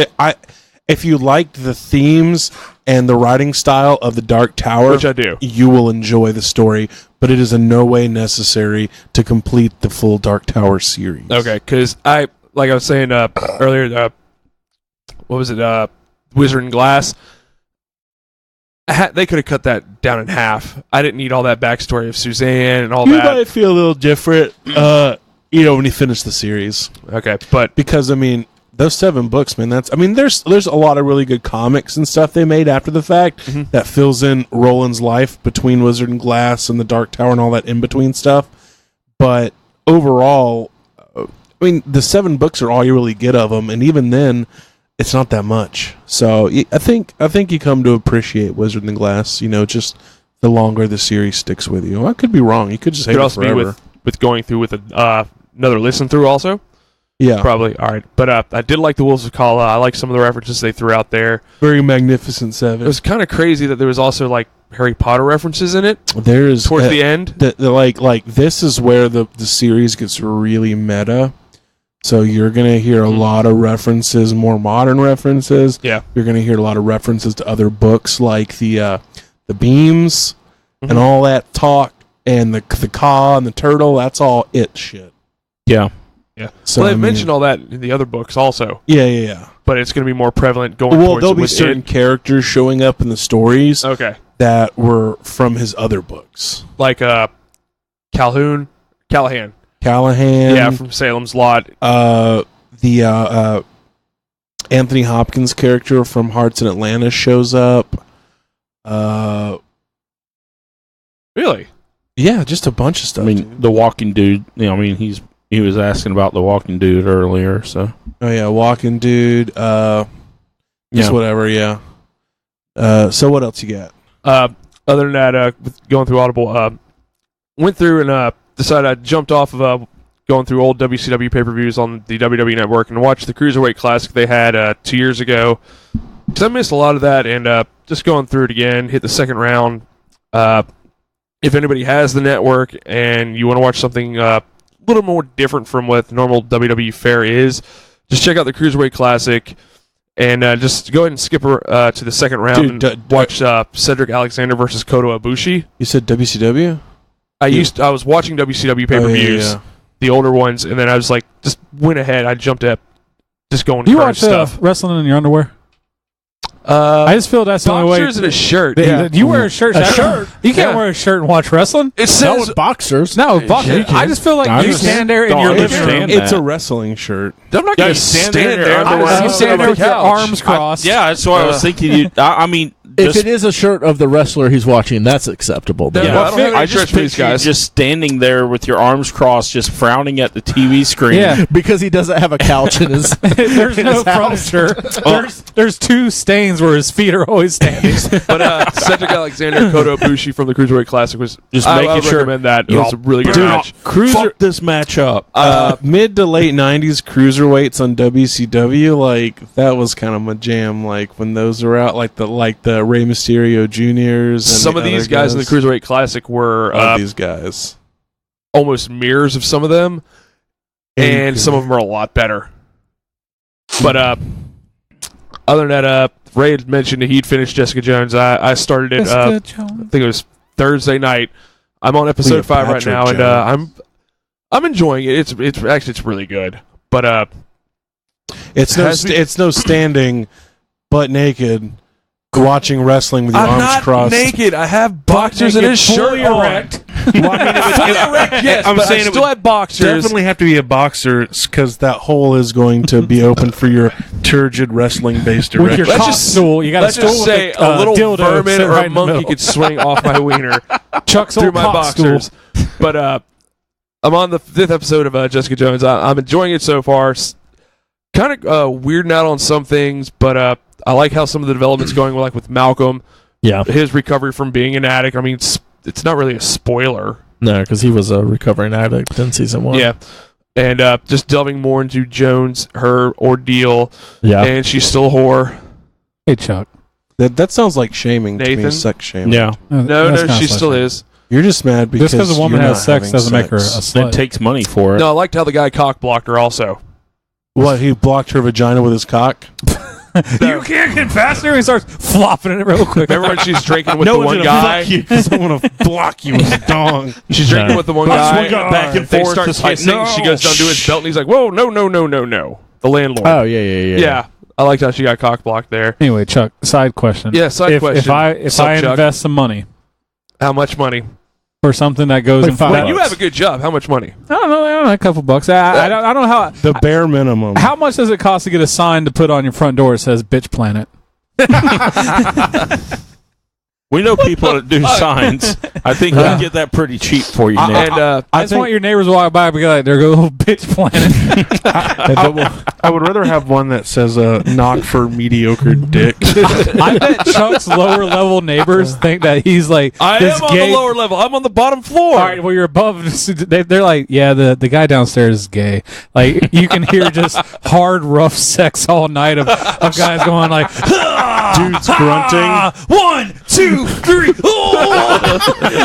if you liked the themes and the writing style of the Dark Tower, Which I do. you will enjoy the story. but it is in no way necessary to complete the full Dark Tower series. Okay, because like I was saying earlier, what was it? Wizard and Glass. They could have cut that down in half. I didn't need all that backstory of Suzanne and all You that. might feel a little different, when you finish the series. Okay, but Because, I mean, those 7 books, man, there's a lot of really good comics and stuff they made after the fact that fills in Roland's life between Wizard and Glass and the Dark Tower and all that in-between stuff. But overall, I mean, the 7 books are all you really get of them, and even then, it's not that much. So I think you come to appreciate Wizard and Glass, just the longer the series sticks with you. I could be wrong. You could just hate could it also forever. be with going through with another listen through also. Yeah. Probably. All right. But I did like the Wolves of Kala. I like some of the references they threw out there. Very Magnificent 7. It was kind of crazy that there was also like Harry Potter references in it There's towards the end. like this is where the series gets really meta. So you're gonna hear a lot of references, more modern references. Yeah. You're gonna hear a lot of references to other books like the beams and all that talk and the Ka and the turtle. That's all it shit. Yeah. Yeah. So Well, they mentioned all that in the other books also, Yeah. but it's going to be more prevalent going Well, towards there'll be with certain it. characters showing up in the stories Okay. that were from his other books. Like Callahan. Callahan. Yeah, from Salem's Lot. The Anthony Hopkins character from Hearts in Atlantis shows up. Really? Yeah, just a bunch of stuff. I mean, the Walking Dude. He was asking about the Walking Dude earlier. So oh yeah, Walking Dude. Just whatever. Yeah. So what else you got? Other than that, with going through Audible, went through and decided I jumped off of going through old WCW pay-per-views on the WWE Network and watched the Cruiserweight Classic they had 2 years ago. Because I missed a lot of that, and just going through it again, hit the second round. If anybody has the network and you want to watch something a little more different from what normal WWE fare is, just check out the Cruiserweight Classic and just go ahead and skip to the second round and watch Cedric Alexander versus Kota Ibushi. You said WCW? I was watching WCW pay-per-views, the older ones, and then I was like, just went ahead. I jumped at just going Do you current watch stuff. wrestling in your underwear? I just feel that's the only way. Boxers and a shirt. You wear a shirt. A shirt? You can't wear a shirt and watch wrestling. It Not says with boxers. No, boxers. can. I just feel like you stand there in Don't your living understand room. that. It's a wrestling shirt. I'm not Yeah, going you to stand stand there in there. your underwear. You stand there with your arms crossed. yeah, that's what I was thinking. I mean, If it is a shirt of the wrestler he's watching, that's acceptable. Then. Yeah, well, I don't have any I just stretch for these picture you guys. just standing there with your arms crossed, just frowning at the TV screen. Yeah. Because he doesn't have a couch in his. There's in no his house. furniture. There's 2 stains where his feet are always standing. But Cedric Alexander, Kota Ibushi from the Cruiserweight Classic was Just I making would sure recommend that. It was a really good Dude, match. Fuck this match up. Mid to late 90s cruiserweights on WCW, like that was kind of my jam. Like when those are out, like the Rey Mysterio Juniors. Some of these guys in the Cruiserweight Classic were these guys almost mirrors of some of them, and some of them are a lot better. But other than that, Ray had mentioned that he'd finished Jessica Jones. I started it. I think it was Thursday night. I'm on episode 5 right now, and I'm enjoying it. It's really good. But it's no standing butt naked watching wrestling with your I'm arms not crossed. naked. I have boxers and his shirt erect. Well, I mean, Fully erect, yes, I'm but saying I it still would had boxers. definitely have to be a boxer because that hole is going to be open for your turgid wrestling based With your erection. cock stool, you got a Let's stool just with say a a little dildo vermin sitting or right a in the monkey middle. could swing off my wiener Chuck's through old my cock boxers. But I'm on the 5th episode of Jessica Jones. I'm enjoying it so far. Kind of weirding out on some things, but I like how some of the development's going, like with Malcolm. Yeah. His recovery from being an addict. I mean, it's not really a spoiler. No, because he was a recovering addict in season 1. Yeah. And just delving more into Jones, her ordeal. Yeah. And she's still a whore. Hey, Chuck. That sounds like shaming to me, Nathan? sex shaming. Yeah. No, she still is. You're just mad because Just because a woman you're has not sex having doesn't make her a sex. slut. It takes money for it. No, I liked how the guy cock blocked her also. What, he blocked her vagina with his cock? You can't get faster. He starts flopping it real quick. Remember when she's drinking with no the one's one gonna guy? fuck you because I'm gonna block you with a dong. She's drinking with the one guy. Back and They forth. start It's like, kissing. no. She goes down to his belt, and he's like, "Whoa, no, no, no, no, no." The landlord. Oh yeah. Yeah, I liked how she got cock blocked there. Anyway, Chuck, side question. Yeah, side question. If Sup, I Chuck? invest some money How much money? for something that goes Like in $5. Well, you have a good job. How much money? I don't know, a couple bucks. I don't know how. The bare minimum. How much does it cost to get a sign to put on your front door that says "Bitch Planet"? We know people that do signs. I think we can get that pretty cheap for you, Nick. And I just want your neighbors to walk by and be like, "There goes little Bitch Planet." I would rather have one that says "knock for mediocre dick." I bet Chuck's lower level neighbors think that he's like I this am on gay. the lower level. I'm on the bottom floor. All right, well you're above. They're like, yeah, the guy downstairs is gay. Like you can hear just hard, rough sex all night of guys going like, Dudes grunting, 1, 2, 3.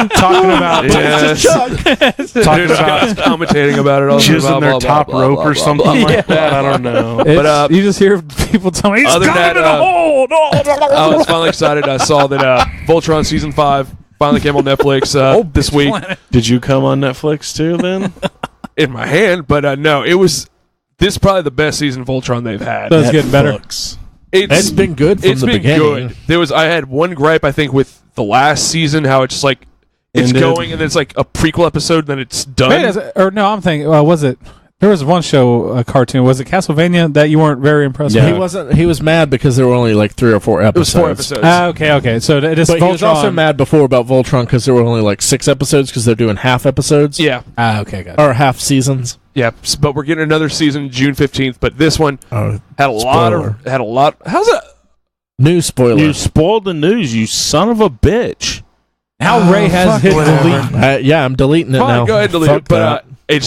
talking about Talking about commentating about it all. jizzing their top rope or something like that. I don't know. But, you just hear people telling me he's other coming than in that, the hole. I was finally excited. I saw that Voltron season 5 finally came on Netflix this week. Did you come on Netflix too? Then In my hand, but no, it was. This is probably the best season of Voltron they've had. So it's getting better. Netflix. It's been good from It's the been beginning. good. I had one gripe I think with the last season, how it's just like it's Ended. going and then it's like a prequel episode, then it's done. I'm thinking. Was it? There was one show, a cartoon. Was it Castlevania that you weren't very impressed He with? wasn't. He was mad because there were only like 3 or 4 It was episodes. 4 episodes. Okay. So it is But Voltron. he was also mad before about Voltron because there were only like 6 episodes because they're doing half episodes. Yeah, Okay, got it. Or half seasons. yeah. But we're getting another season June 15th. But this one Oh, had a lot. How's that? new spoiler. You spoiled the news, you son of a bitch. Now Ray has hit whatever. delete. Yeah, I'm deleting it Fine, now. go ahead and delete Fuck it. But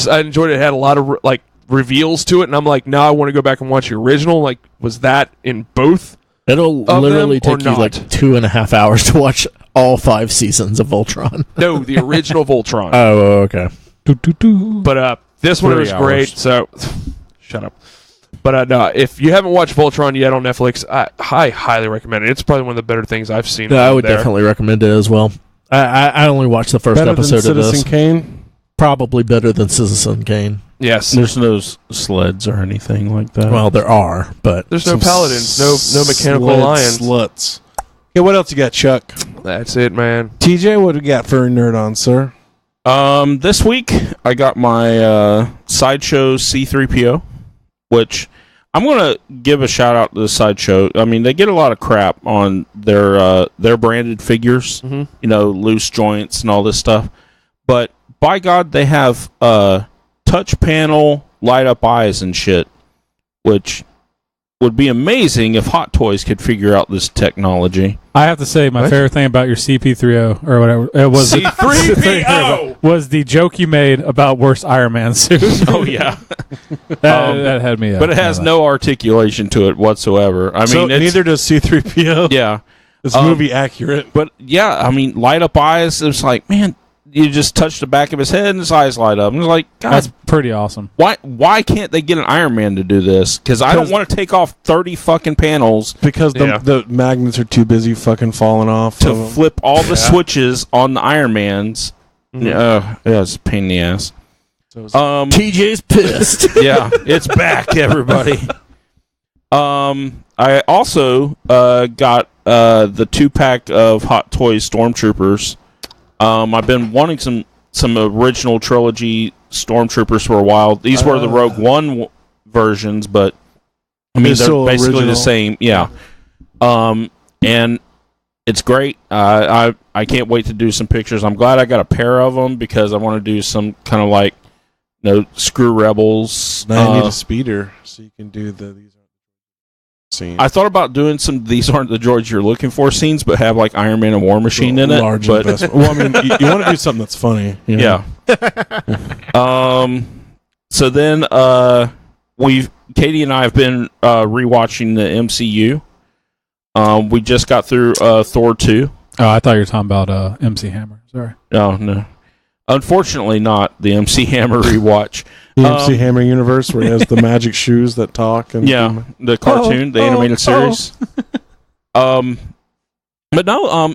I enjoyed it. It had a lot of like reveals to it, and I'm like, now I want to go back and watch the original. Like, was that in both? It'll of literally them or take you like not? 2.5 hours to watch all 5 seasons of Voltron. No, the original Voltron. Oh, okay. But this one 3 was hours. great. So shut up. But no, if you haven't watched Voltron yet on Netflix, I highly recommend it. It's probably one of the better things I've seen. Yeah, I on would there. definitely recommend it as well. I only watched the first Better episode than of this. Citizen Kane. Probably better than Citizen Kane. Yes. There's no sleds or anything like that. Well, there are, but There's no Some paladins, no mechanical sled lions. sluts. Okay, what else you got, Chuck? That's it, man. TJ, what do we got for a nerd on, sir? This week I got my Sideshow C-3PO, which I'm gonna give a shout out to the Sideshow. I mean, they get a lot of crap on their branded figures, Mhm. Loose joints and all this stuff. But by God, they have touch panel light up eyes and shit, which would be amazing if Hot Toys could figure out this technology. I have to say, my favorite thing about your CP3O or whatever it was C-3PO! was the joke you made about worst Iron Man suit. Oh yeah, that had me. but it has no articulation to it whatsoever. I mean, So it's, neither does C-3PO. yeah. Is movie accurate? But yeah, I mean, light up eyes. It's like, man, you just touch the back of his head and his eyes light up. And it's like, God, That's pretty awesome. why can't they get an Iron Man to do this? Because I don't want to take off 30 fucking panels Because Yeah. the magnets are too busy fucking falling off. to of 'em. flip all the switches on the Iron Mans. Yeah, it's a pain in the ass. So it's- TJ's pissed. Yeah, it's back, everybody. I also got the 2-pack of Hot Toys Stormtroopers. I've been wanting some original trilogy Stormtroopers for a while. These were the Rogue One versions, but I mean They're they're still basically original. the same. Yeah. And it's great. I can't wait to do some pictures. I'm glad I got a pair of them because I want to do some kind of like Screw Rebels. now you need a speeder so you can do these scenes. I thought about doing some "These aren't the droids you're looking for" scenes, but have like Iron Man and War Machine in it. Large But investment. Well, I mean, you want to do something that's funny. You know? yeah. So then Katie and I have been rewatching the MCU. We just got through Thor 2. Oh, I thought you were talking about MC Hammer. Sorry. Oh no, unfortunately not the MC Hammer rewatch. The MC Hammer universe where he has the magic shoes that talk. And Yeah, the cartoon, the animated series. But no,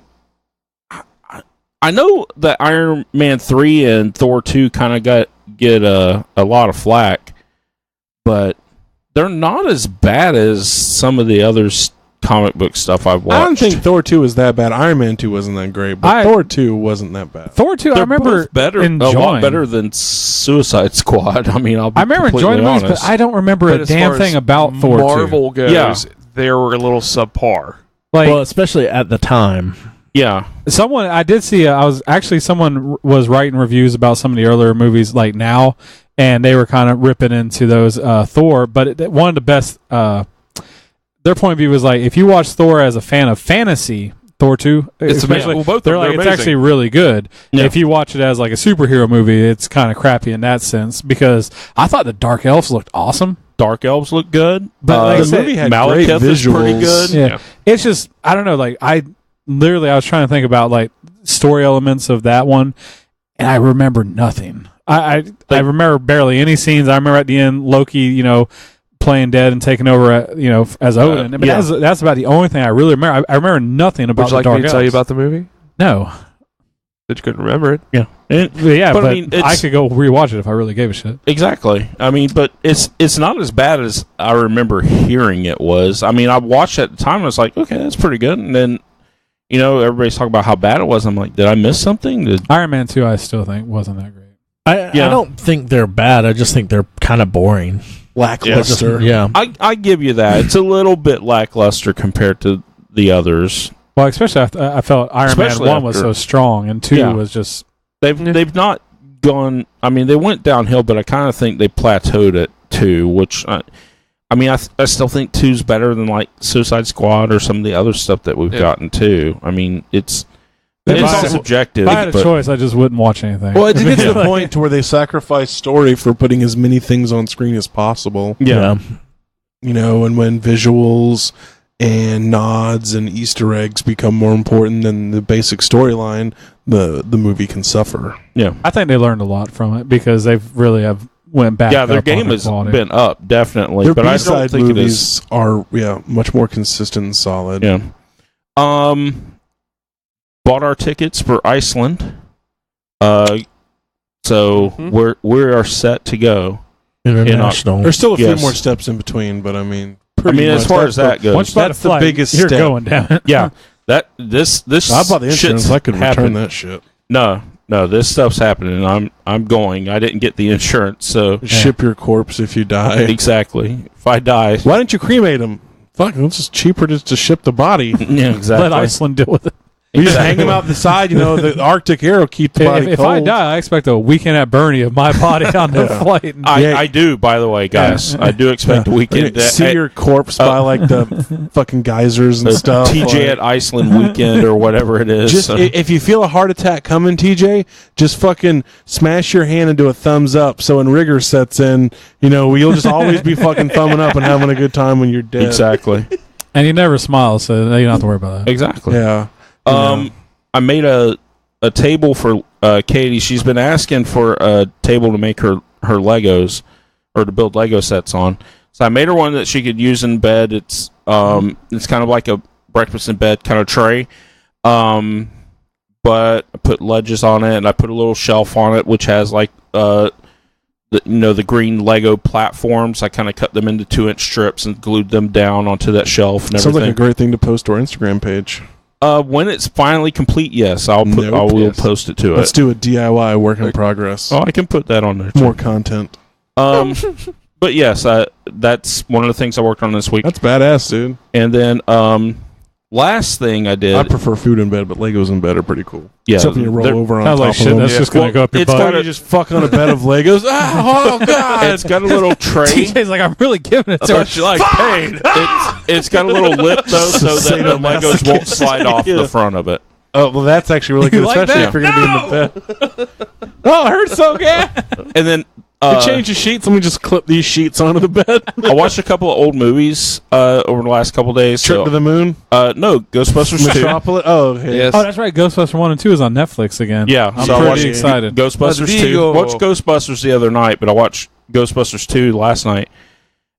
I know that Iron Man 3 and Thor 2 kind of get a lot of flack, but they're not as bad as some of the other comic book stuff I've watched. I don't think Thor 2 was that bad. Iron Man 2 wasn't that great, but Thor 2 wasn't that bad. Thor 2, I They're remember both better, enjoying. a lot better than Suicide Squad. I mean, I remember enjoying the movies, but I don't remember But a as damn far thing as about Thor 2. Marvel goes, Yeah. they were a little subpar. Like, Well, especially at the time. Yeah, someone I did see. Someone was writing reviews about some of the earlier movies, like now, and they were kind of ripping into those Thor. But one of the best, their point of view was like, if you watch Thor as a fan of fantasy, Thor 2, It's especially, amazing. Well, both of they're them like are it's amazing. actually really good. Yeah. If you watch it as like a superhero movie, it's kind of crappy in that sense because I thought the Dark Elves looked awesome. Dark Elves look good. But like I The said, movie had Malekith great is visuals. pretty good. Yeah. It's just I don't know. Like I was trying to think about like story elements of that one, and I remember nothing. I remember barely any scenes. I remember at the end Loki, playing dead and taking over, as Odin. But yeah. that's about the only thing I really remember. I remember nothing about Would you the like Dark me to tell you Elves. about the movie? No. That you couldn't remember it. Yeah, But I mean, I could go rewatch it if I really gave a shit. exactly. I mean, but it's not as bad as I remember hearing it was. I mean, I watched it at the time and I was like, okay, that's pretty good. And then, everybody's talking about how bad it was. I'm like, did I miss something? Iron Man 2, I still think wasn't that great. I don't think they're bad. I just think they're kind of boring. Lackluster. Yeah. I give you that. It's a little bit lackluster compared to the others. Well, especially after I felt Iron Especially Man 1 was after- so strong, and 2 Yeah. was just... They've not gone. I mean, they went downhill, but I kind of think they plateaued at 2, which I still think 2's better than like Suicide Squad or some of the other stuff that we've gotten too. I mean, it's all subjective. If I had a but- choice, I just wouldn't watch anything. Well, it gets to the point to where they sacrifice story for putting as many things on screen as possible. Yeah. And when visuals and nods and Easter eggs become more important than the basic storyline, the movie can suffer. Yeah. I think they learned a lot from it because they've really went back. Yeah, their up on game has quality. been up, definitely. Their but I don't B-side think it movies is. are much more consistent and solid. Yeah. Bought our tickets for Iceland. So we are set to go. International. There's still a few Yes. more steps in between, but I mean, As far as that goes, Once you buy that's the the flight, biggest you're step. going down. yeah. This I bought the insurance. shit's I could return happened. that shit. No, this stuff's happening. I'm going. I didn't get the insurance, so Ship your corpse if you die. exactly. If I die, Why don't you cremate him? Fuck, it's just cheaper just to ship the body. yeah, exactly. Let Iceland deal with it. You just hang him out the side. The Arctic air will keep the body If cold. I die, I expect a weekend at Bernie of my body on the flight. I do, by the way, guys. I do expect a weekend. See your corpse by like the fucking geysers and stuff. TJ like- at Iceland weekend or whatever it is. Just So- if you feel a heart attack coming, TJ, just fucking smash your hand into a thumbs up. So when rigor sets in, you'll just always be fucking thumbing up and having a good time when you're dead. exactly. And he never smiles, so you don't have to worry about that. Exactly. Yeah. I made a table for Katie. She's been asking for a table to make her Legos or to build Lego sets on. So I made her one that she could use in bed. It's kind of like a breakfast in bed kind of tray. But I put ledges on it and I put a little shelf on it which has like the green Lego platforms. I kind of cut them into 2-inch strips and glued them down onto that shelf and Sounds everything. like a great thing to post to our Instagram page. When it's finally complete, yes, I will Yes. post it to Let's it. do a DIY work in progress. Oh, I can put that on there. Too. More content. But yes, that's one of the things I worked on this week. That's badass, dude. And then last thing I did, I prefer food in bed, but Legos in bed are pretty cool. yeah, Except when you roll they're- over on Sounds top like of shit. them. That's just going to go up your it's butt. got Or you just fuck on a bed of Legos. Oh god! It's got a little tray. TJ's like, I'm really giving it to her. She like paid. It's got a little lip though, so that the Legos won't slide off the front of it. Oh well, that's actually really good, You like especially that? if you're gonna be in the bed. Oh, it hurts so bad. And then You change the sheets. Let me just clip these sheets onto the bed. I watched a couple of old movies over the last couple of days. Trip to the Moon. No, Ghostbusters 2. Metropolis. Oh, okay. Yes. Oh, that's right. Ghostbusters 1 and 2 is on Netflix again. Yeah, I'm so I watched pretty excited. Ghostbusters 2. Vigo. Watched Ghostbusters the other night, but I watched Ghostbusters 2 last night.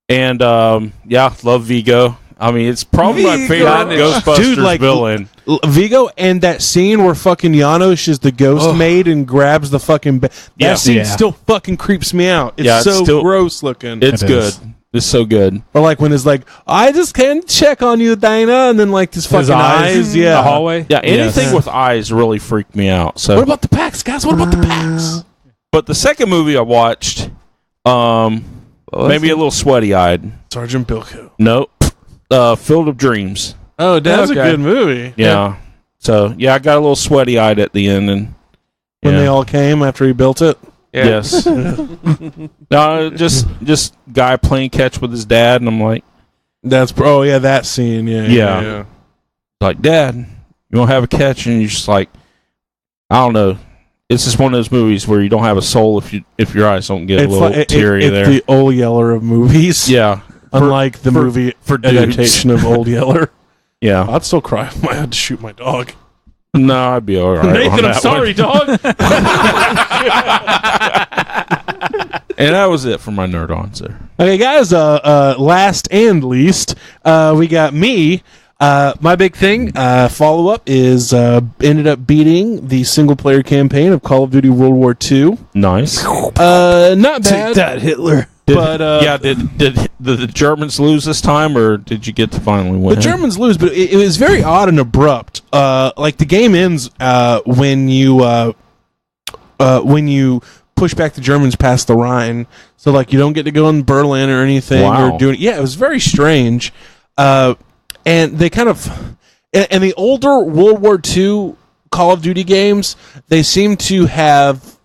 And, love Vigo. I mean, it's probably my favorite Ghostbusters villain. Vigo, and that scene where fucking Janos is the ghost maid and grabs the fucking... that scene still fucking creeps me out. It's so gross looking. It's good. It's so good. Or like when it's like, I just can't check on you, Dana, and then like this fucking eyes. The hallway. Yeah, anything with eyes really freaked me out. So what about the packs, guys? What about the packs? But the second movie I watched, maybe a little sweaty-eyed. Sergeant Bilko. Nope. Field of Dreams. Oh, that's a good movie. Yeah. So, I got a little sweaty-eyed at the end. And when they all came after he built it? Yeah. Yes. No, just guy playing catch with his dad, and I'm like... that scene. Yeah. Like, Dad, you want to have a catch? And you're just like, I don't know. It's just one of those movies where you don't have a soul if your eyes don't get a little teary there. It's the Old Yeller of movies. Yeah. Unlike the movie adaptation of Old Yeller. Yeah. I'd still cry if I had to shoot my dog. No, I'd be all right. Nathan, I'm sorry, dog. And that was it for my nerd on, sir. Okay, guys, last and least, we got me. My big thing, follow-up, is ended up beating the single-player campaign of Call of Duty World War II. Nice. Not bad. Take that, Hitler. Did the Germans lose this time, or did you get to finally win? The Germans lose, but it was very odd and abrupt. Like the game ends when you push back the Germans past the Rhine. So like you don't get to go in Berlin or anything or doing. Yeah, it was very strange. And they kind of, and the older World War II Call of Duty games, they seem to have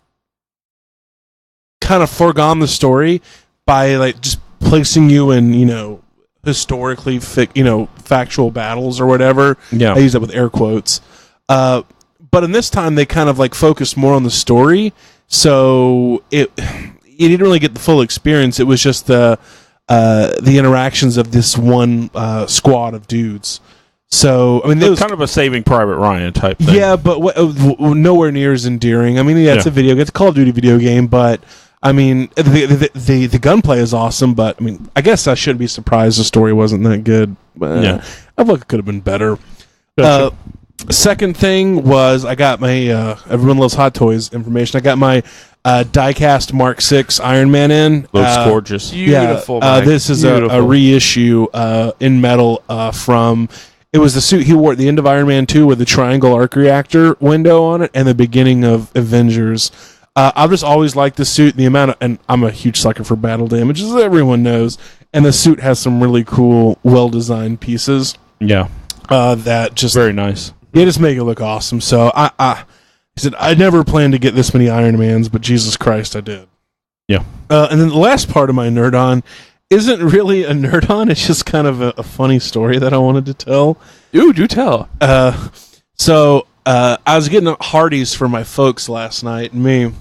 kind of foregone the story by like just placing you in, historically, factual battles or whatever. Yeah, I use that with air quotes. But in this time, they kind of like focused more on the story, so you didn't really get the full experience. It was just the interactions of this one squad of dudes. So I mean, it was kind of a Saving Private Ryan type thing. Yeah, but nowhere near as endearing. I mean, it's a Call of Duty video game, but I mean, the gunplay is awesome. But I mean, I guess I shouldn't be surprised the story wasn't that good. I feel like it could have been better. Second thing was I got my everyone loves Hot Toys information. I got my diecast Mark VI Iron Man in. Looks gorgeous. Beautiful. This is a reissue in metal from. It was the suit he wore at the end of Iron Man 2 with the triangle arc reactor window on it, and the beginning of Avengers. I've just always liked the suit. And I'm a huge sucker for battle damage, as everyone knows. And the suit has some really cool, well-designed pieces. Yeah, that just very nice. They just make it look awesome. So I said I never planned to get this many Iron Mans, but Jesus Christ, I did. Yeah. And then the last part of my nerd on isn't really a nerd on. It's just kind of a funny story that I wanted to tell. Ooh, do tell. So I was getting Hardee's for my folks last night, and me.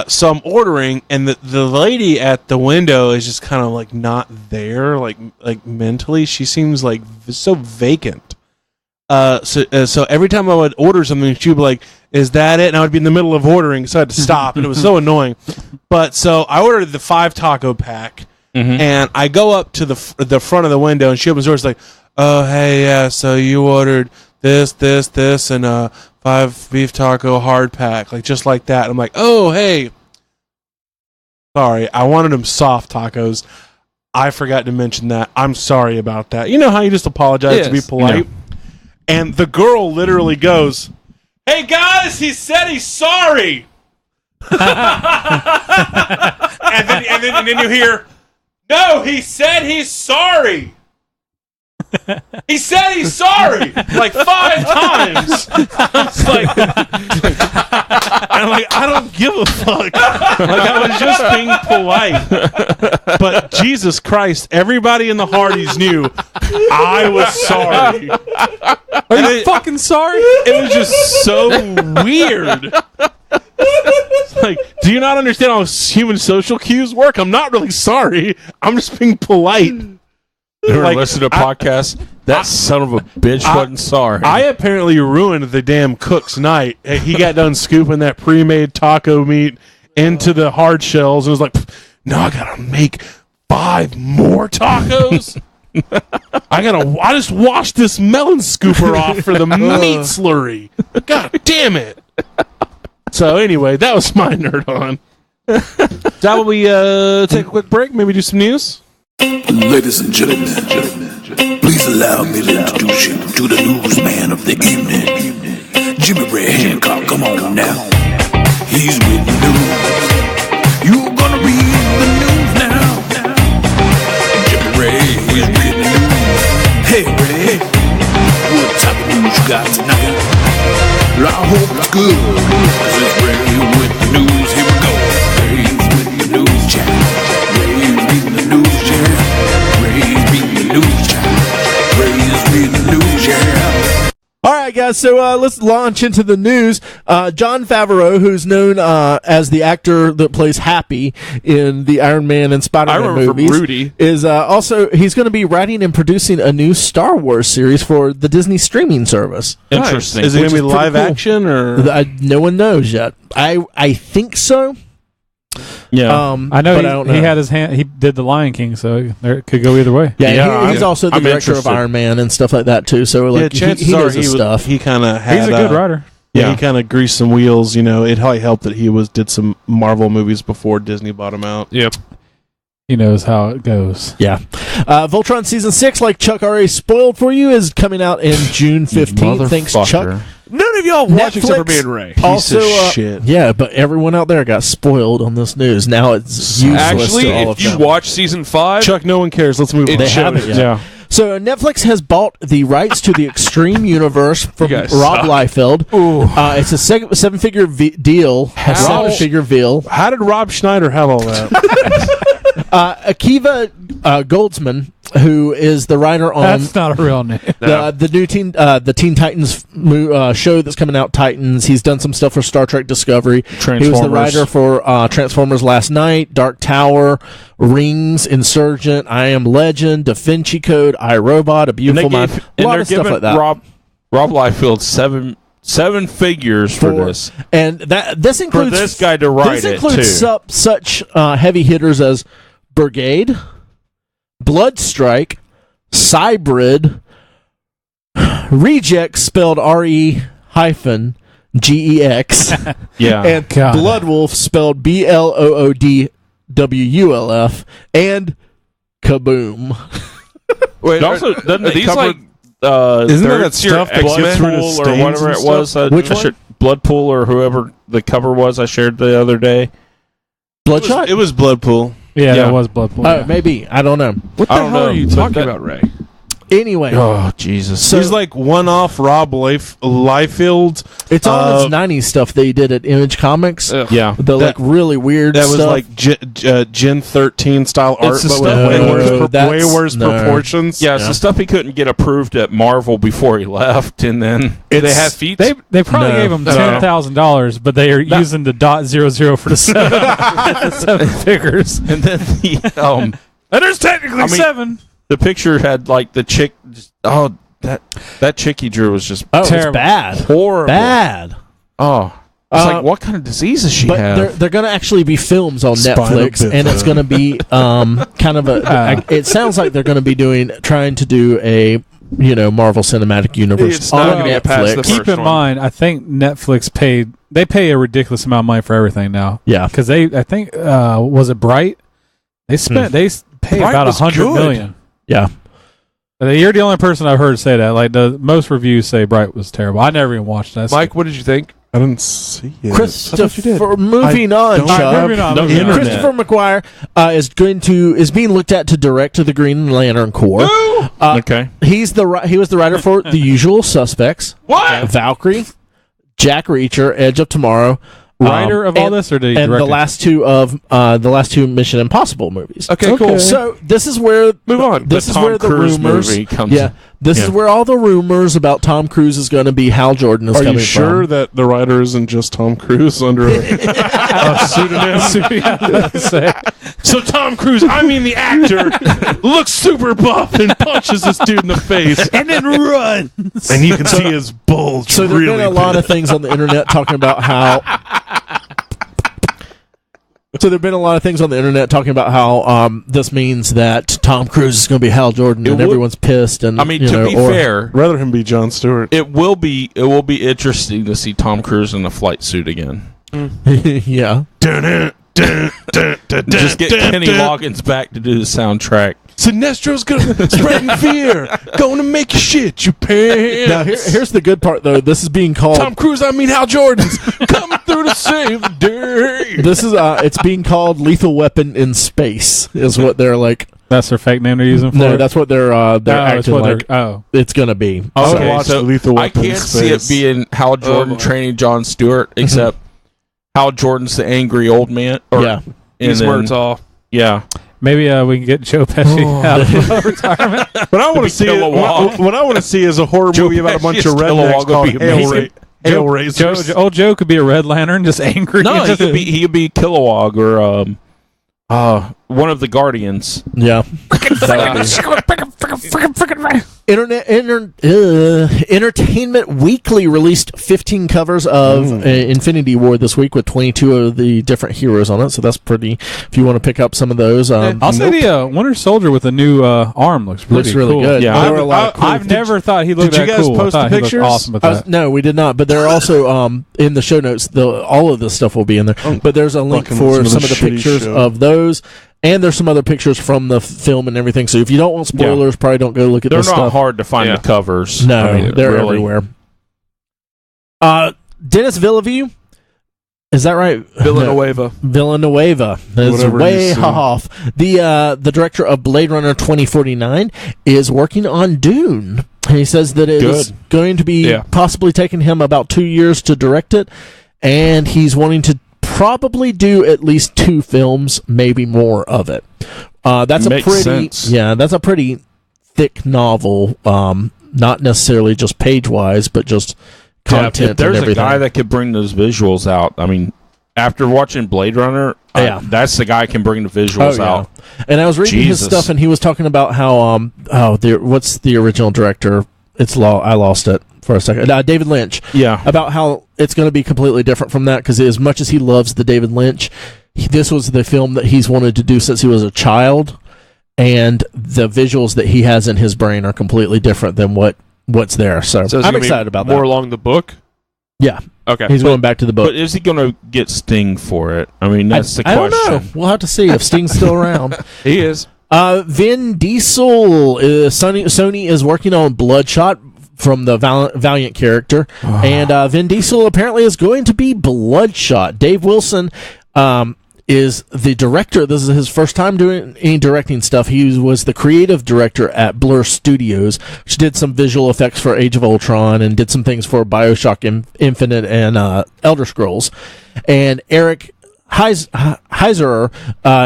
So I'm ordering, and the lady at the window is just kind of like not there, like mentally. She seems like so vacant. So every time I would order something, she would be like, "Is that it?" And I would be in the middle of ordering, so I had to stop, and it was so annoying. But so I ordered the 5 taco pack, and I go up to the front of the window, and she opens the door. It's like, "Oh, hey, yeah. So you ordered this, and 5 beef taco hard pack, like just like that." I'm like, "Oh, hey, sorry, I wanted them soft tacos. I forgot to mention that. I'm sorry about that." You know how you just apologize to be polite? No. And the girl literally goes, "Hey guys, he said he's sorry." and then you hear, "No, he said he's sorry. He said he's sorry," like 5 times. It's like, I'm like, I don't give a fuck. Like, I was just being polite. But Jesus Christ, everybody in the Hardee's knew I was sorry. Are you fucking sorry? It was just so weird. Like, do you not understand how human social cues work? I'm not really sorry. I'm just being polite. Never listened to a podcast. That son of a bitch wasn't sorry. I apparently ruined the damn cook's night. He got done scooping that pre-made taco meat into the hard shells and was like, Now I gotta make 5 more tacos. I just washed this melon scooper off for the meat slurry. God damn it. So anyway, that was my nerd on. Shall we take a quick break? Maybe do some news? Ladies and gentlemen, please allow me to introduce you to the newsman of the evening, Jimmy Ray Hancock. Come on now. He's with the news. You're gonna read the news now. Jimmy Ray, he's with the news. Hey Ray, what type of news you got tonight? Well, I hope it's good, 'cause it's Ray with the news. Here we go. Ray's with the news chat. Ray's reading the news chat. Ray's reading the news chat. Ray's reading the news chat. All right, guys, so let's launch into the news. Jon Favreau, who's known as the actor that plays Happy in the Iron Man and Spider-Man movies, Rudy. is also, he's going to be writing and producing a new Star Wars series for the Disney streaming service. Interesting. Is it going to be Which is pretty live cool. action or? No one knows yet. I think so. Yeah. I know but I don't know. he had his hand. He did the Lion King, so it could go either way. Yeah, he's also the I'm director of interested. Iron Man and stuff like that too. So like, chances he are knows his stuff. he kind of had. He's a good writer. Yeah, he kind of greased some wheels. You know, it probably helped that he did some Marvel movies before Disney bought him out. Yep. He knows how it goes. Yeah. Voltron Season 6, like Chuck already spoiled for you, is coming out in June 15th. Thanks, Chuck. None of y'all watch except for Netflix me and Ray. Also, of shit. Yeah, but everyone out there got spoiled on this news. Now it's useless Actually, to all if of you them. watch season 5, Chuck, no one cares. Let's move on. They haven't yet. Yeah. So Netflix has bought the rights to the Extreme Universe from You guys Rob suck. Liefeld. It's a seven-figure deal. A seven-figure deal. How did Rob Schneider have all that? Akiva Goldsman, who is the writer on That's not a real name. the new Teen Titans show that's coming out, Titans. He's done some stuff for Star Trek Discovery. He was the writer for Transformers Last Night, Dark Tower, Rings, Insurgent, I Am Legend, Da Vinci Code, iRobot, A Beautiful Mind. A lot of stuff like that. Rob Liefeld seven figures for this. And this includes For this guy to write this it, includes too. such heavy hitters as Brigade, Bloodstrike, Cybrid, Reject spelled RE-GEX, Yeah. and God. Bloodwolf spelled BLOODWULF, and Kaboom. wait, It also doesn't are it these cover like Isn't that third tier stuff that gets X-Men rid of Pool or stains whatever and it was? Which one? Bloodpool or whoever the cover was I shared the other day. Bloodshot? It was Bloodpool. Yeah, Yeah. that was Bloodpool. Oh, maybe. I don't know. what the I don't hell know, are you but talking that- about, Ray? Anyway, Oh Jesus! So- He's like one-off Rob Liefeld. it's all his 90s stuff they did at Image Comics. Ugh. yeah, The like really weird That was stuff. like Gen 13 style art, It's the but stuff with that- way worse No. proportions. yeah. It's the stuff he couldn't get approved at Marvel before he left, and then Do they have feet? They probably No. gave him No. $10,000, but they are using the .00 for the seven figures. and then the And there's technically I mean- 7. the picture had like the chick. That chick he drew was just oh, it's terrible. bad. horrible. Bad. Oh, it's Uh, like what kind of disease does she But have? they're going to actually be films on Spinal Netflix, bifida. and it's going to be kind of a. It sounds like they're going to be trying to do a Marvel Cinematic Universe It's not on gonna get past the Netflix. first Keep in one. mind, I think Netflix pay a ridiculous amount of money for everything now. Yeah, Because I think, was it Bright? They pay Bright about was $100 good. million. yeah. You're the only person I've heard say that. Like the most reviews say Bright was terrible. I never even watched that. Mike, what did you think? I didn't see it. Christopher, moving on, don't Chuck. have moving on. the moving on. internet. Christopher McQuarrie is being looked at to direct the Green Lantern Corps. Okay, He was the writer for The Usual Suspects, What? Valkyrie, Jack Reacher, Edge of Tomorrow, Writer of all this, or did he and direct the last two Mission Impossible movies. Okay, cool. So this is where Move on. This The is Tom where the Cruise rumors. movie comes. Yeah, this is where all the rumors about Tom Cruise is going to be. Hal Jordan is Are coming you sure from. that the writer isn't just Tom Cruise under a pseudonym? So Tom Cruise, I mean the actor, looks super buff and punches this dude in the face, and then runs. and you can see his bulge. So there've really been a lot of things on the internet talking about how So there've been a lot of things on the internet talking about how this means that Tom Cruise is going to be Hal Jordan, and everyone's pissed. And I mean, you to know, be fair, rather him be Jon Stewart. it will be interesting to see Tom Cruise in a flight suit again. yeah. Just get Kenny Loggins back to do the soundtrack. Sinestro's gonna spreading fear, gonna make you shit your pants. Now here's the good part, though. This is being called Tom Cruise, I mean Hal Jordan's coming through to save the day. This is it's being called Lethal Weapon in Space. Is what they're like. That's their fake name they're using for No, it? that's what they're acting like. Oh. It's gonna be. Okay, watch Lethal I Weapon can't see it Space. being Hal Jordan training Jon Stewart, except Hal Jordan's the angry old man. Yeah. He's Murtaugh. Yeah. Maybe we can get Joe Pesci out of retirement. But I want to see Kilowog. what I want to see is a horror movie about a bunch of rednecks Kilowog called would be amazing. Hellraisers. Old Joe could be a Red Lantern, just angry. No, he could be Kilowog or one of the Guardians. Yeah. Entertainment Weekly released 15 covers of Infinity War this week with 22 of the different heroes on it. So that's pretty. If you want to pick up some of those, I'll say the Winter Soldier with a new arm looks pretty really cool. good. Yeah. There were a lot of cool. I've never thought he looked Did you that guys cool. post I the thought he looked pictures? awesome with that. No, we did not. But there are also in the show notes. All of this stuff will be in there. But there's a link Fucking for some some of of the the shitty pictures show. of those. And there's some other pictures from the film and everything. So if you don't want spoilers, probably don't go look at They're this not stuff. hard to find the covers. No, I mean, they're really. everywhere. Denis Villeneuve, is that right? Villanueva. Villanueva is Whatever way you see. off. The director of Blade Runner 2049 is working on Dune. He says that it is going to be possibly taking him about 2 years to direct it, and he's wanting to probably do at least 2 films, maybe more of it. That's Makes a pretty sense. that's a pretty thick novel. Not necessarily just page wise, but just content. If there's and a everything. guy that could bring those visuals out, I mean, after watching Blade Runner, that's the guy who can bring the visuals out. And I was reading his stuff, and he was talking about how what's the original director? I lost it for a second. David Lynch. Yeah. About how it's going to be completely different from that, because as much as he loves the David Lynch, this was the film that he's wanted to do since he was a child, and the visuals that he has in his brain are completely different than what's there. So it's I'm gonna be excited about more that. along the book. Yeah. Okay. He's going back to the book. But is he going to get Sting for it? I mean, that's the I question. don't know. We'll have to see if Sting's still around. He is. Vin Diesel, Sony is working on Bloodshot from the Valiant character, and Vin Diesel apparently is going to be Bloodshot. Dave Wilson is the director. This is his first time doing any directing stuff. He was the creative director at Blur Studios, which did some visual effects for Age of Ultron and did some things for BioShock Infinite and Elder Scrolls. And Eric Heiserer,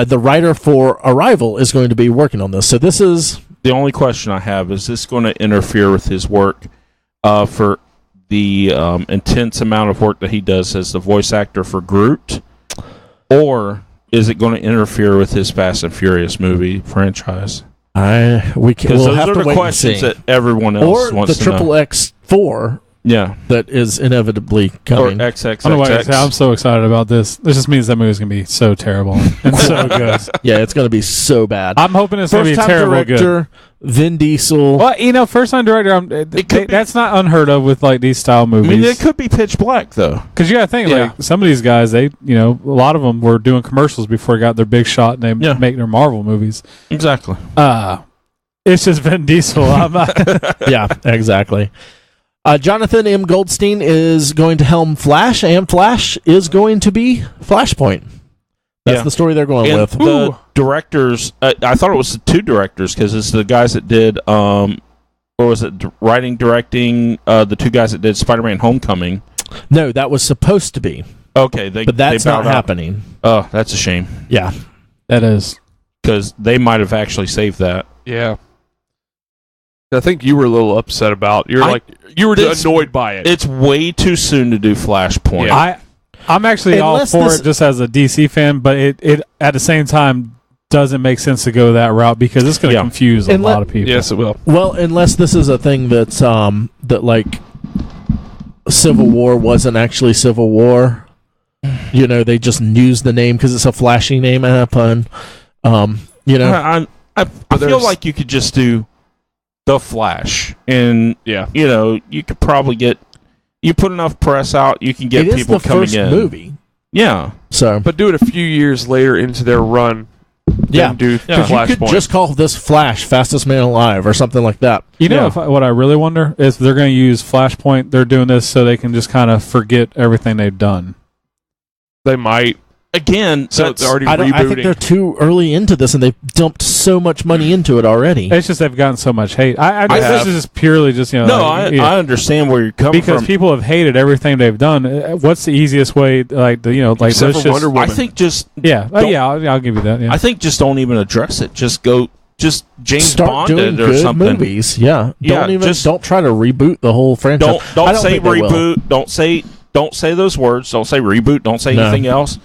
the writer for Arrival, is going to be working on this. So this is... The only question I have is this going to interfere with his work for the intense amount of work that he does as the voice actor for Groot? Or is it going to interfere with his Fast and Furious movie franchise? We'll Because those have are to the wait questions and see. that everyone else Or wants the to know. Triple X4 Yeah. that is inevitably Or coming. I don't know why I'm so excited about this. This just means that movie's going to be so terrible and so good. Yeah, it's going to be so bad. I'm hoping it's going to be First-time terrible director, Vin Diesel. Well, first-time director, that's not unheard of with like these style I movies. mean, it could be Pitch Black, though. Because you got to think, like, some of these guys, a lot of them were doing commercials before they got their big shot and they make their Marvel movies. Exactly. It's just Vin Diesel. Yeah, exactly. Jonathan M. Goldstein is going to helm Flash, and Flash is going to be Flashpoint. That's the story they're going with. The directors, I thought it was the 2 directors, because it's the guys that did, what was it, writing, directing, the 2 guys that did Spider-Man Homecoming. No, that was supposed to be. Okay, but that's not happening. Oh, that's a shame. Yeah. That is. Because they might have actually saved that. Yeah. I think you were a little upset about. You were annoyed by it. It's way too soon to do Flashpoint. Yeah. I'm actually Unless all for this- it just as a DC fan, but it at the same time doesn't make sense to go that route because it's going to confuse a lot of people. Yes, it will. Well, unless this is a thing that's that like Civil War wasn't actually Civil War. You know, they just use the name because it's a flashy name and a pun. You know, I feel like you could just do the Flash, and Yeah. you know, you could probably get you put enough press out, you can get it is people the coming first in. movie. Yeah, So But do it a few years later into their run. yeah, Then do Yeah. you could Flashpoint. just call this Flash Fastest Man Alive or something like that. You know, Yeah. what I really wonder is if they're going to use Flashpoint. They're doing this so they can just kind of forget everything they've done. They might. again, So that's they're already I think rebooting. they're too early into this, and they've dumped so much money into it already. It's just they've gotten so much hate. I I this have- is just purely just no. I understand where you're coming because from. people have hated everything they've done. What's the easiest way? Like like Except let's for Wonder just Woman. I think just yeah don't- yeah I'll give you that. Yeah. I think just don't even address it. Just go. Just James Start Bond doing it or good something. movies. Yeah, Yeah, don't try to reboot the whole franchise. I Don't say think they will. reboot. Don't say those words. Don't say reboot. Don't say No. anything else.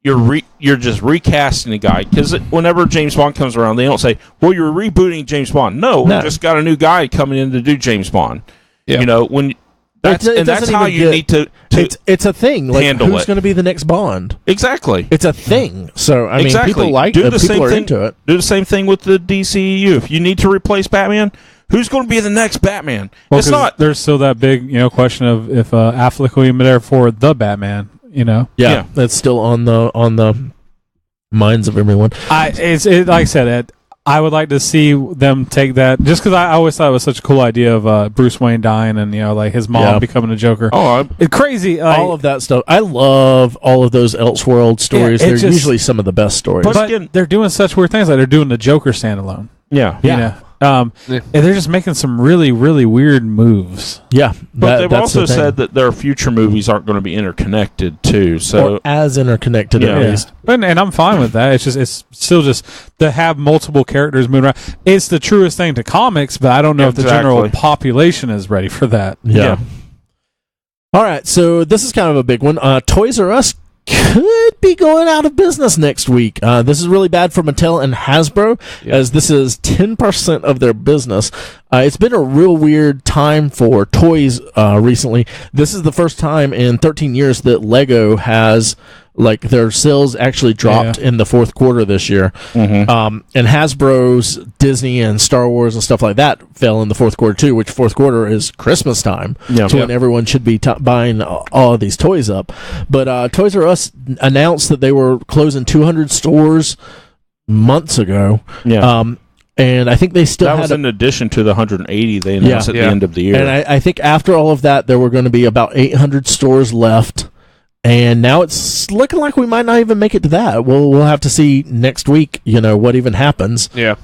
You're just recasting the guy, because whenever James Bond comes around, they don't say, "Well, you're rebooting James Bond." No, No. we just got a new guy coming in to do James Bond. Yeah. You know, when that's it and that's doesn't how even you get- need to It's a thing. Like, handle who's it. going to be the next Bond? exactly. It's a thing. So I mean, Exactly. people like Do it. the People same are thing. into it. Do the same thing with the DCEU. If you need to replace Batman, who's going to be the next Batman? Well, It's 'cause not. There's still that big question of if Affleck will be there for the Batman. Yeah, Yeah. that's still on the minds of everyone. Like I said, I would like to see them take that, just because I always thought it was such a cool idea of Bruce Wayne dying and like his mom Yeah. becoming a Joker. Oh, It's crazy. All of that stuff. I love all of those Elseworld stories. it They're just- usually some of the best stories. But- but again- they're doing such weird things. Like they're doing the Joker standalone. yeah. Yeah. You know? Yeah. And they're just making some really, really weird moves. Yeah, But they've that's also the thing. said that their future movies aren't going to be interconnected too. So or as interconnected Yeah. at least. And I'm fine with that. It's still just to have multiple characters moving around. It's the truest thing to comics, but I don't know if the general Exactly. population is ready for that. Yeah. All right, so this is kind of a big one. Toys R Us could be going out of business next week. This is really bad for Mattel and Hasbro, as this is 10% of their business. It's been a real weird time for toys recently. This is the first time in 13 years that Lego has, like, their sales actually dropped in the fourth quarter this year. And Hasbro's Disney and Star Wars and stuff like that fell in the fourth quarter too, which fourth quarter is Christmas time. Yeah. So when everyone should be buying all of these toys up. But Toys R Us announced that they were closing 200 stores months ago. yeah. And I think they still that had was in addition to the 180 they announced at Yeah. the end of the year. and I think after all of that, there were going to be about 800 stores left. And now it's looking like we might not even make it to that. We'll have to see next week, what even happens. Yeah.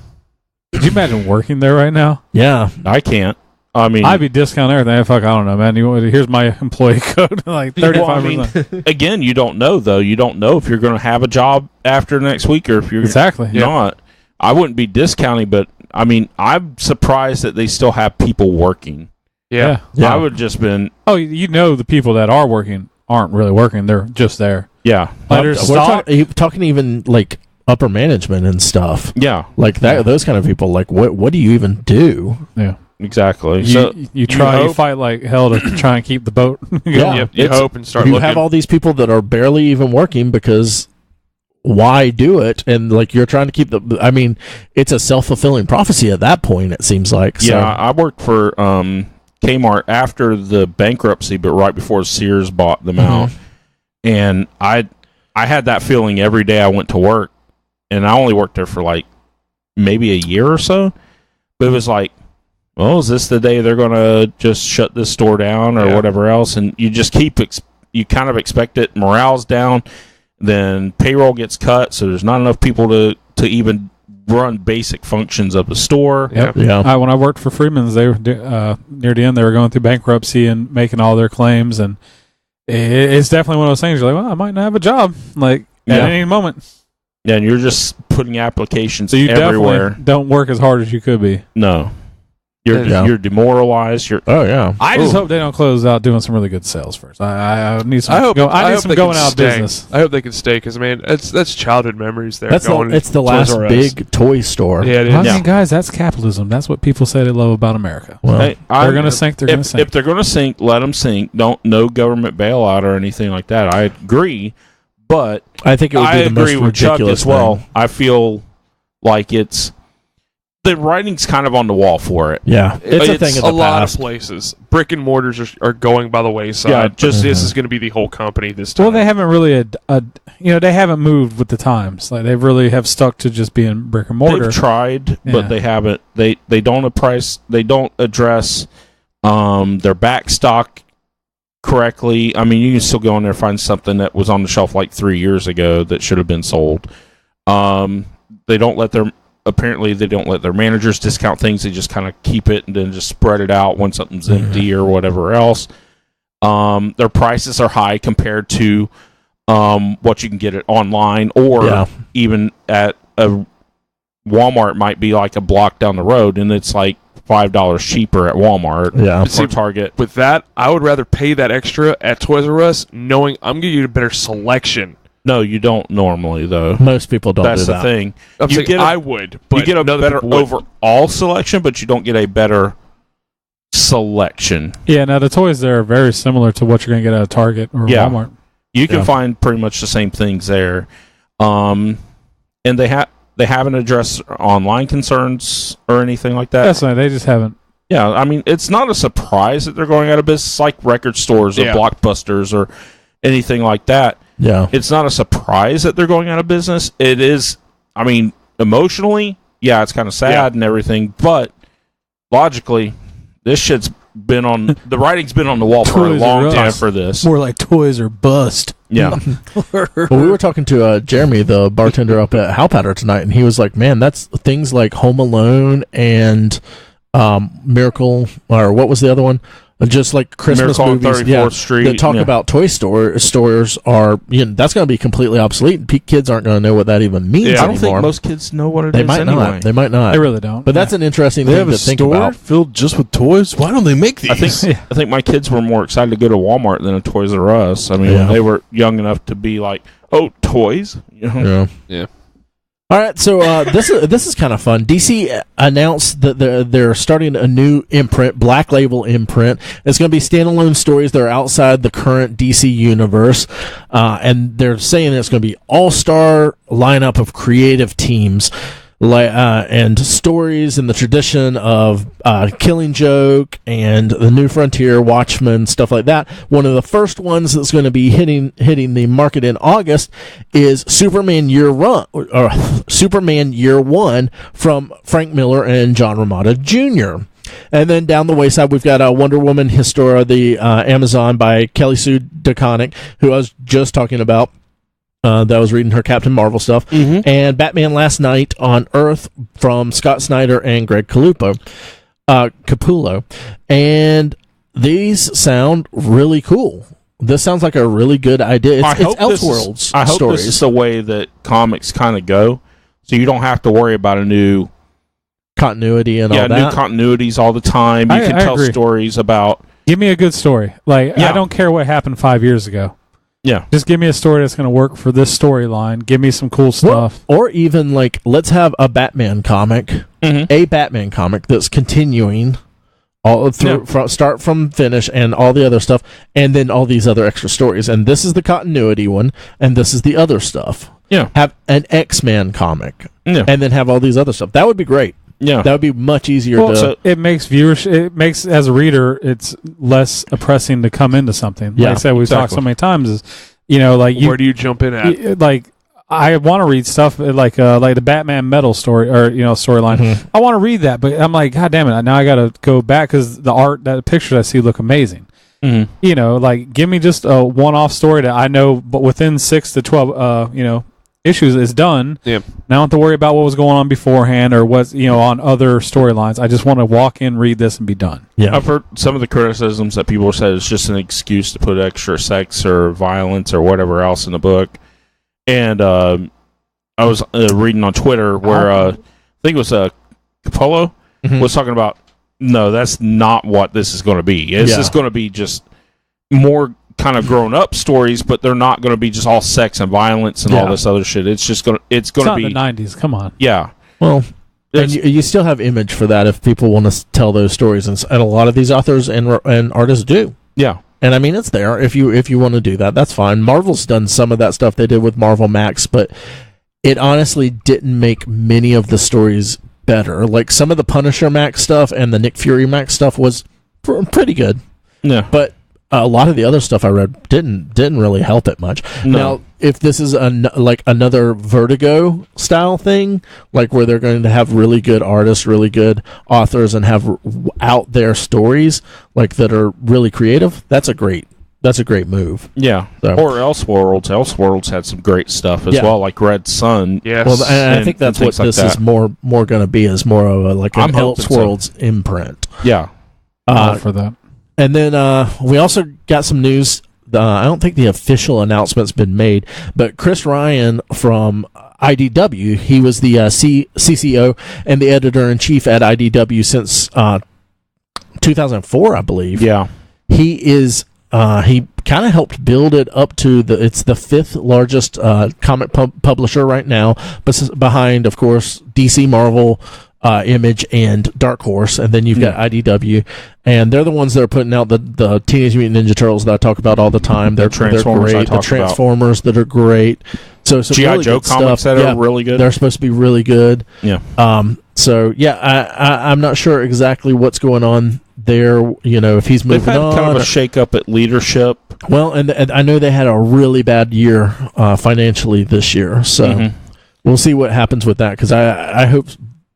Could you imagine working there right now? Yeah. I can't. I mean, I'd be discounting everything. Fuck, I don't know, man. Here's my employee code, like 35%. well, I mean, again, you don't know though. You don't know if you're going to have a job after next week or if you're Exactly. not. I wouldn't be discounting, but I mean, I'm surprised that they still have people working. Yeah. I would just been, Oh, the people that are working aren't really working. They're just there. yeah, Like, there's We're stock. talking even like upper management and stuff. yeah, Like that, those kind of people. Like, what do you even do? Yeah. exactly. You, So you try, you hope- fight like hell to try and keep the boat going. Yeah. You It's- hope and start You looking. have all these people that are barely even working because why do it? And like you're trying to keep I mean, it's a self-fulfilling prophecy at that point. It seems like. So, yeah, I worked for Kmart after the bankruptcy, but right before Sears bought them out, and I had that feeling every day I went to work, and I only worked there for like maybe a year or so, but it was like, well, is this the day they're gonna just shut this store down or whatever else? And you just keep you kind of expect it. Morale's down, then payroll gets cut, so there's not enough people to even run basic functions of the store. Yep. yeah. When I worked for Freeman's, they were near the end. They were going through bankruptcy and making all their claims, and it's definitely one of those things. You're like, well, I might not have a job, like at Yeah. any moment. Yeah, and you're just putting applications So you everywhere. definitely don't work as hard as you could be. No. You're demoralized. Oh yeah. I just hope they don't close out doing some really good sales first. I need some. I hope some they going can out stay. business. I hope they can stay because that's childhood memories there. It's the Toys last R Us. big toy store. Yeah, it is. I mean, guys, that's capitalism. That's what people say they love about America. Well, Hey, They're going to sink. They're going to sink. If they're going to sink, let them sink. No government bailout or anything like that. I agree, but I think it would be I the most agree with Chuck ridiculous as well. thing. I feel like the writing's kind of on the wall for it. Yeah, it's a thing of the a lot past. of places. Brick and mortars are going by the wayside. Yeah, Just this Mhm. is going to be the whole company this time. Well, they haven't really, they haven't moved with the times. Like they really have stuck to just being brick and mortar. They've tried, Yeah. but they haven't. They don't address their back stock correctly. I mean, you can still go in there and find something that was on the shelf like 3 years ago that should have been sold. They don't let their managers discount things. They just kind of keep it and then just spread it out when something's empty or whatever else. Their prices are high compared to what you can get it online or even at a Walmart might be like a block down the road, and it's like $5 cheaper at Walmart or Target. With that, I would rather pay that extra at Toys R Us, knowing I'm going to get a better selection. No, you don't normally, though. Most people don't That's do that. the thing. I'm You saying get I would, but you get a other better people wouldn't. overall selection, but you don't get a better selection. Yeah, now the toys there are very similar to what you're going to get at a Target or Yeah. Walmart. You can find pretty much the same things there. And they haven't addressed online concerns or anything like that. That's right. They just haven't. Yeah, I mean, it's not a surprise that they're going out of business like record stores or Yeah. Blockbusters or anything like that. Yeah. It's not a surprise that they're going out of business. It is, I mean, emotionally, yeah, it's kind of sad and everything, but logically, this shit's been on, the writing's been on the wall for a Toys long R time Us. for this. More like toys or bust. Yeah. Well, we were talking to Jeremy, the bartender up at How Powder tonight, and he was like, "Man, that's things like Home Alone and Miracle, or what was the other one? Just like Christmas Miracle on movies, 34th Street, that talk yeah. about toy stores are, that's going to be completely obsolete. Kids aren't going to know what that even means I anymore. don't think most kids know what it they is might anyway. not. They might not. They really don't. But that's an interesting They thing have to a think store about. filled just with toys. Why don't they make these? I think my kids were more excited to go to Walmart than a Toys R Us. I mean, Yeah. when they were young enough to be like, "Oh, toys!" You know? Yeah. All right, so this is kind of fun. DC announced that they're starting a new imprint, Black Label imprint. It's going to be standalone stories that are outside the current DC universe, and they're saying it's going to be all-star lineup of creative teams. And stories in the tradition of Killing Joke and The New Frontier, Watchmen, stuff like that. One of the first ones that's going to be hitting the market in August is Superman Year One from Frank Miller and John Romita Jr. And then down the wayside, we've got Wonder Woman Historia, the Amazon by Kelly Sue DeConnick, who I was just talking about. That I was reading her Captain Marvel stuff, and Batman Last Night on Earth from Scott Snyder and Greg Capullo. And these sound really cool. This sounds like a really good idea. It's Elseworlds I hope stories. this is the way that comics kind of go, so you don't have to worry about a new continuity and all new that. continuities all the time. You can tell agree. stories about Give me a good story. Like Yeah. I don't care what happened 5 years ago. yeah. Just give me a story that's going to work for this storyline. Give me some cool stuff. Or even like, let's have a Batman comic, a Batman comic that's continuing all through start from finish and all the other stuff, and then all these other extra stories. And this is the continuity one, and this is the other stuff. Yeah. Have an X-Men comic, Yeah. and then have all these other stuff. That would be great. Yeah. That would be much easier Well, to. so it makes viewership. It makes as a reader, it's less oppressing to come into something. Yeah, Like I said, we've talked so many times. Is like Where do you jump in at? like I want to read stuff like the Batman Metal story or storyline. I want to read that, but I'm like, God damn it! Now I got to go back because the pictures I see look amazing. Like give me just a one-off story that I know, but within 6 to 12, issues is done. Yeah. Now I don't have to worry about what was going on beforehand or what's on other storylines. I just want to walk in, read this, and be done. Yeah. I've heard some of the criticisms that people said it's just an excuse to put extra sex or violence or whatever else in the book. And I was reading on Twitter where I think it was Capullo was talking about no, that's not what this is going to be. It's just going to be just more kind of grown up stories, but they're not going to be just all sex and violence and all this other shit. It's just going to It's be the 90s. Come on. Yeah. Well, and you still have Image for that if people want to tell those stories, and a lot of these authors and artists do. Yeah. And I mean, it's there if you want to do that. That's fine. Marvel's done some of that stuff they did with Marvel Max, but it honestly didn't make many of the stories better. Like some of the Punisher Max stuff and the Nick Fury Max stuff was pretty good. Yeah. But a lot of the other stuff I read didn't really help it much. No. Now, if this is like another Vertigo style thing, like where they're going to have really good artists, really good authors, and have out there stories like that are really creative, that's a great move. Yeah. So. Or Elseworlds. Elseworlds had some great stuff as well, like Red Sun. Yes. Well, and I think that's what like this that. is more going to be, is more of an I'm hoping Elseworlds imprint. Yeah. All for that. And then we also got some news. I don't think the official announcement's been made, but Chris Ryan from IDW, he was the CCO and the editor-in-chief at IDW since 2004, I believe. Yeah. He is... he kind of helped build it up to it's the fifth largest comic publisher right now, but behind, of course, DC, Marvel, Image, and Dark Horse, and then you've got IDW, and they're the ones that are putting out the Teenage Mutant Ninja Turtles that I talk about all the time. They're Transformers great. The Transformers that are great. So G.I. really Joe good comics stuff. that are really good. They're supposed to be really good. Yeah. So yeah, I'm not sure exactly what's going on there. You know, if he's They've moving had on. kind of a shake-up at leadership. Well, and I know they had a really bad year financially this year, so we'll see what happens with that, because I hope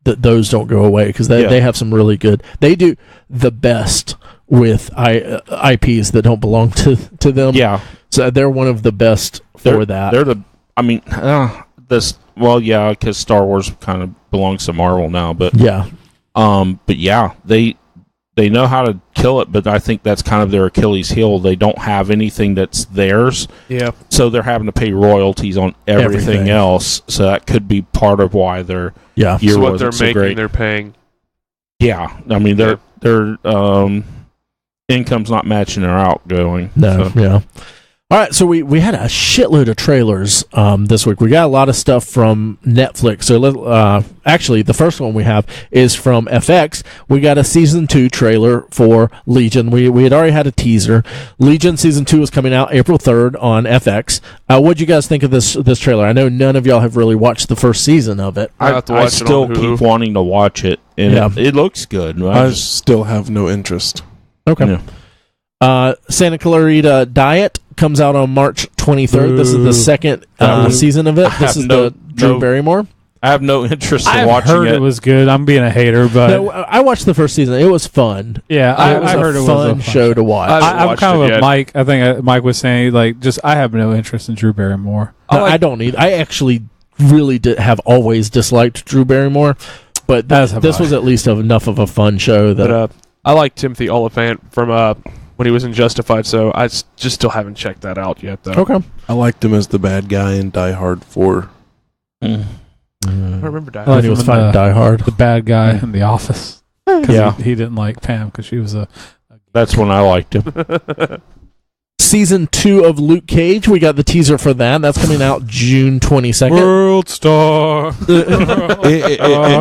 that those don't go away, because they have some really good. They do the best with IPs that don't belong to them. Yeah, so they're one of the best for that. They're the. I mean, this. Well, yeah, because Star Wars kind of belongs to Marvel now, but yeah, they know how to kill it, but I think that's kind of their Achilles heel. They don't have anything that's theirs. Yeah. So they're having to pay royalties on everything else. So that could be part of why their year so what wasn't they're so making, great. they're paying. Yeah. I mean, their income's not matching their outgoing. No, so. yeah. All right, so we had a shitload of trailers this week. We got a lot of stuff from Netflix. So actually, the first one we have is from FX. We got a season 2 trailer for Legion. We had already had a teaser. Legion season 2 is coming out April 3rd on FX. What'd you guys think of this trailer? I know none of y'all have really watched the first season of it. I still keep wanting to watch it, and it looks good. I still have no interest. Okay. Yeah. Santa Clarita Diet comes out on March 23rd. This is the second season of it. This is the Drew Barrymore. I have no interest in I've watching heard it was good. I'm being a hater, but No, I watched the first season. It was fun. yeah, It was I heard a it was fun show to watch. I'm kind of with Mike. I think Mike was saying, like, just I have no interest in Drew Barrymore. No, I don't need. I actually really have always disliked Drew Barrymore, but this was at least enough of a fun show that. But I like Timothy Oliphant from when he was in Justified, so I just still haven't checked that out yet, though. Okay. I liked him as the bad guy in Die Hard 4. I don't remember Die I Hard. like he was him in fine. Die Hard. The bad guy in The Office. Yeah. He didn't like Pam because she was a. That's when I liked him. Season 2 of Luke Cage. We got the teaser for that. That's coming out June 22nd. World Star.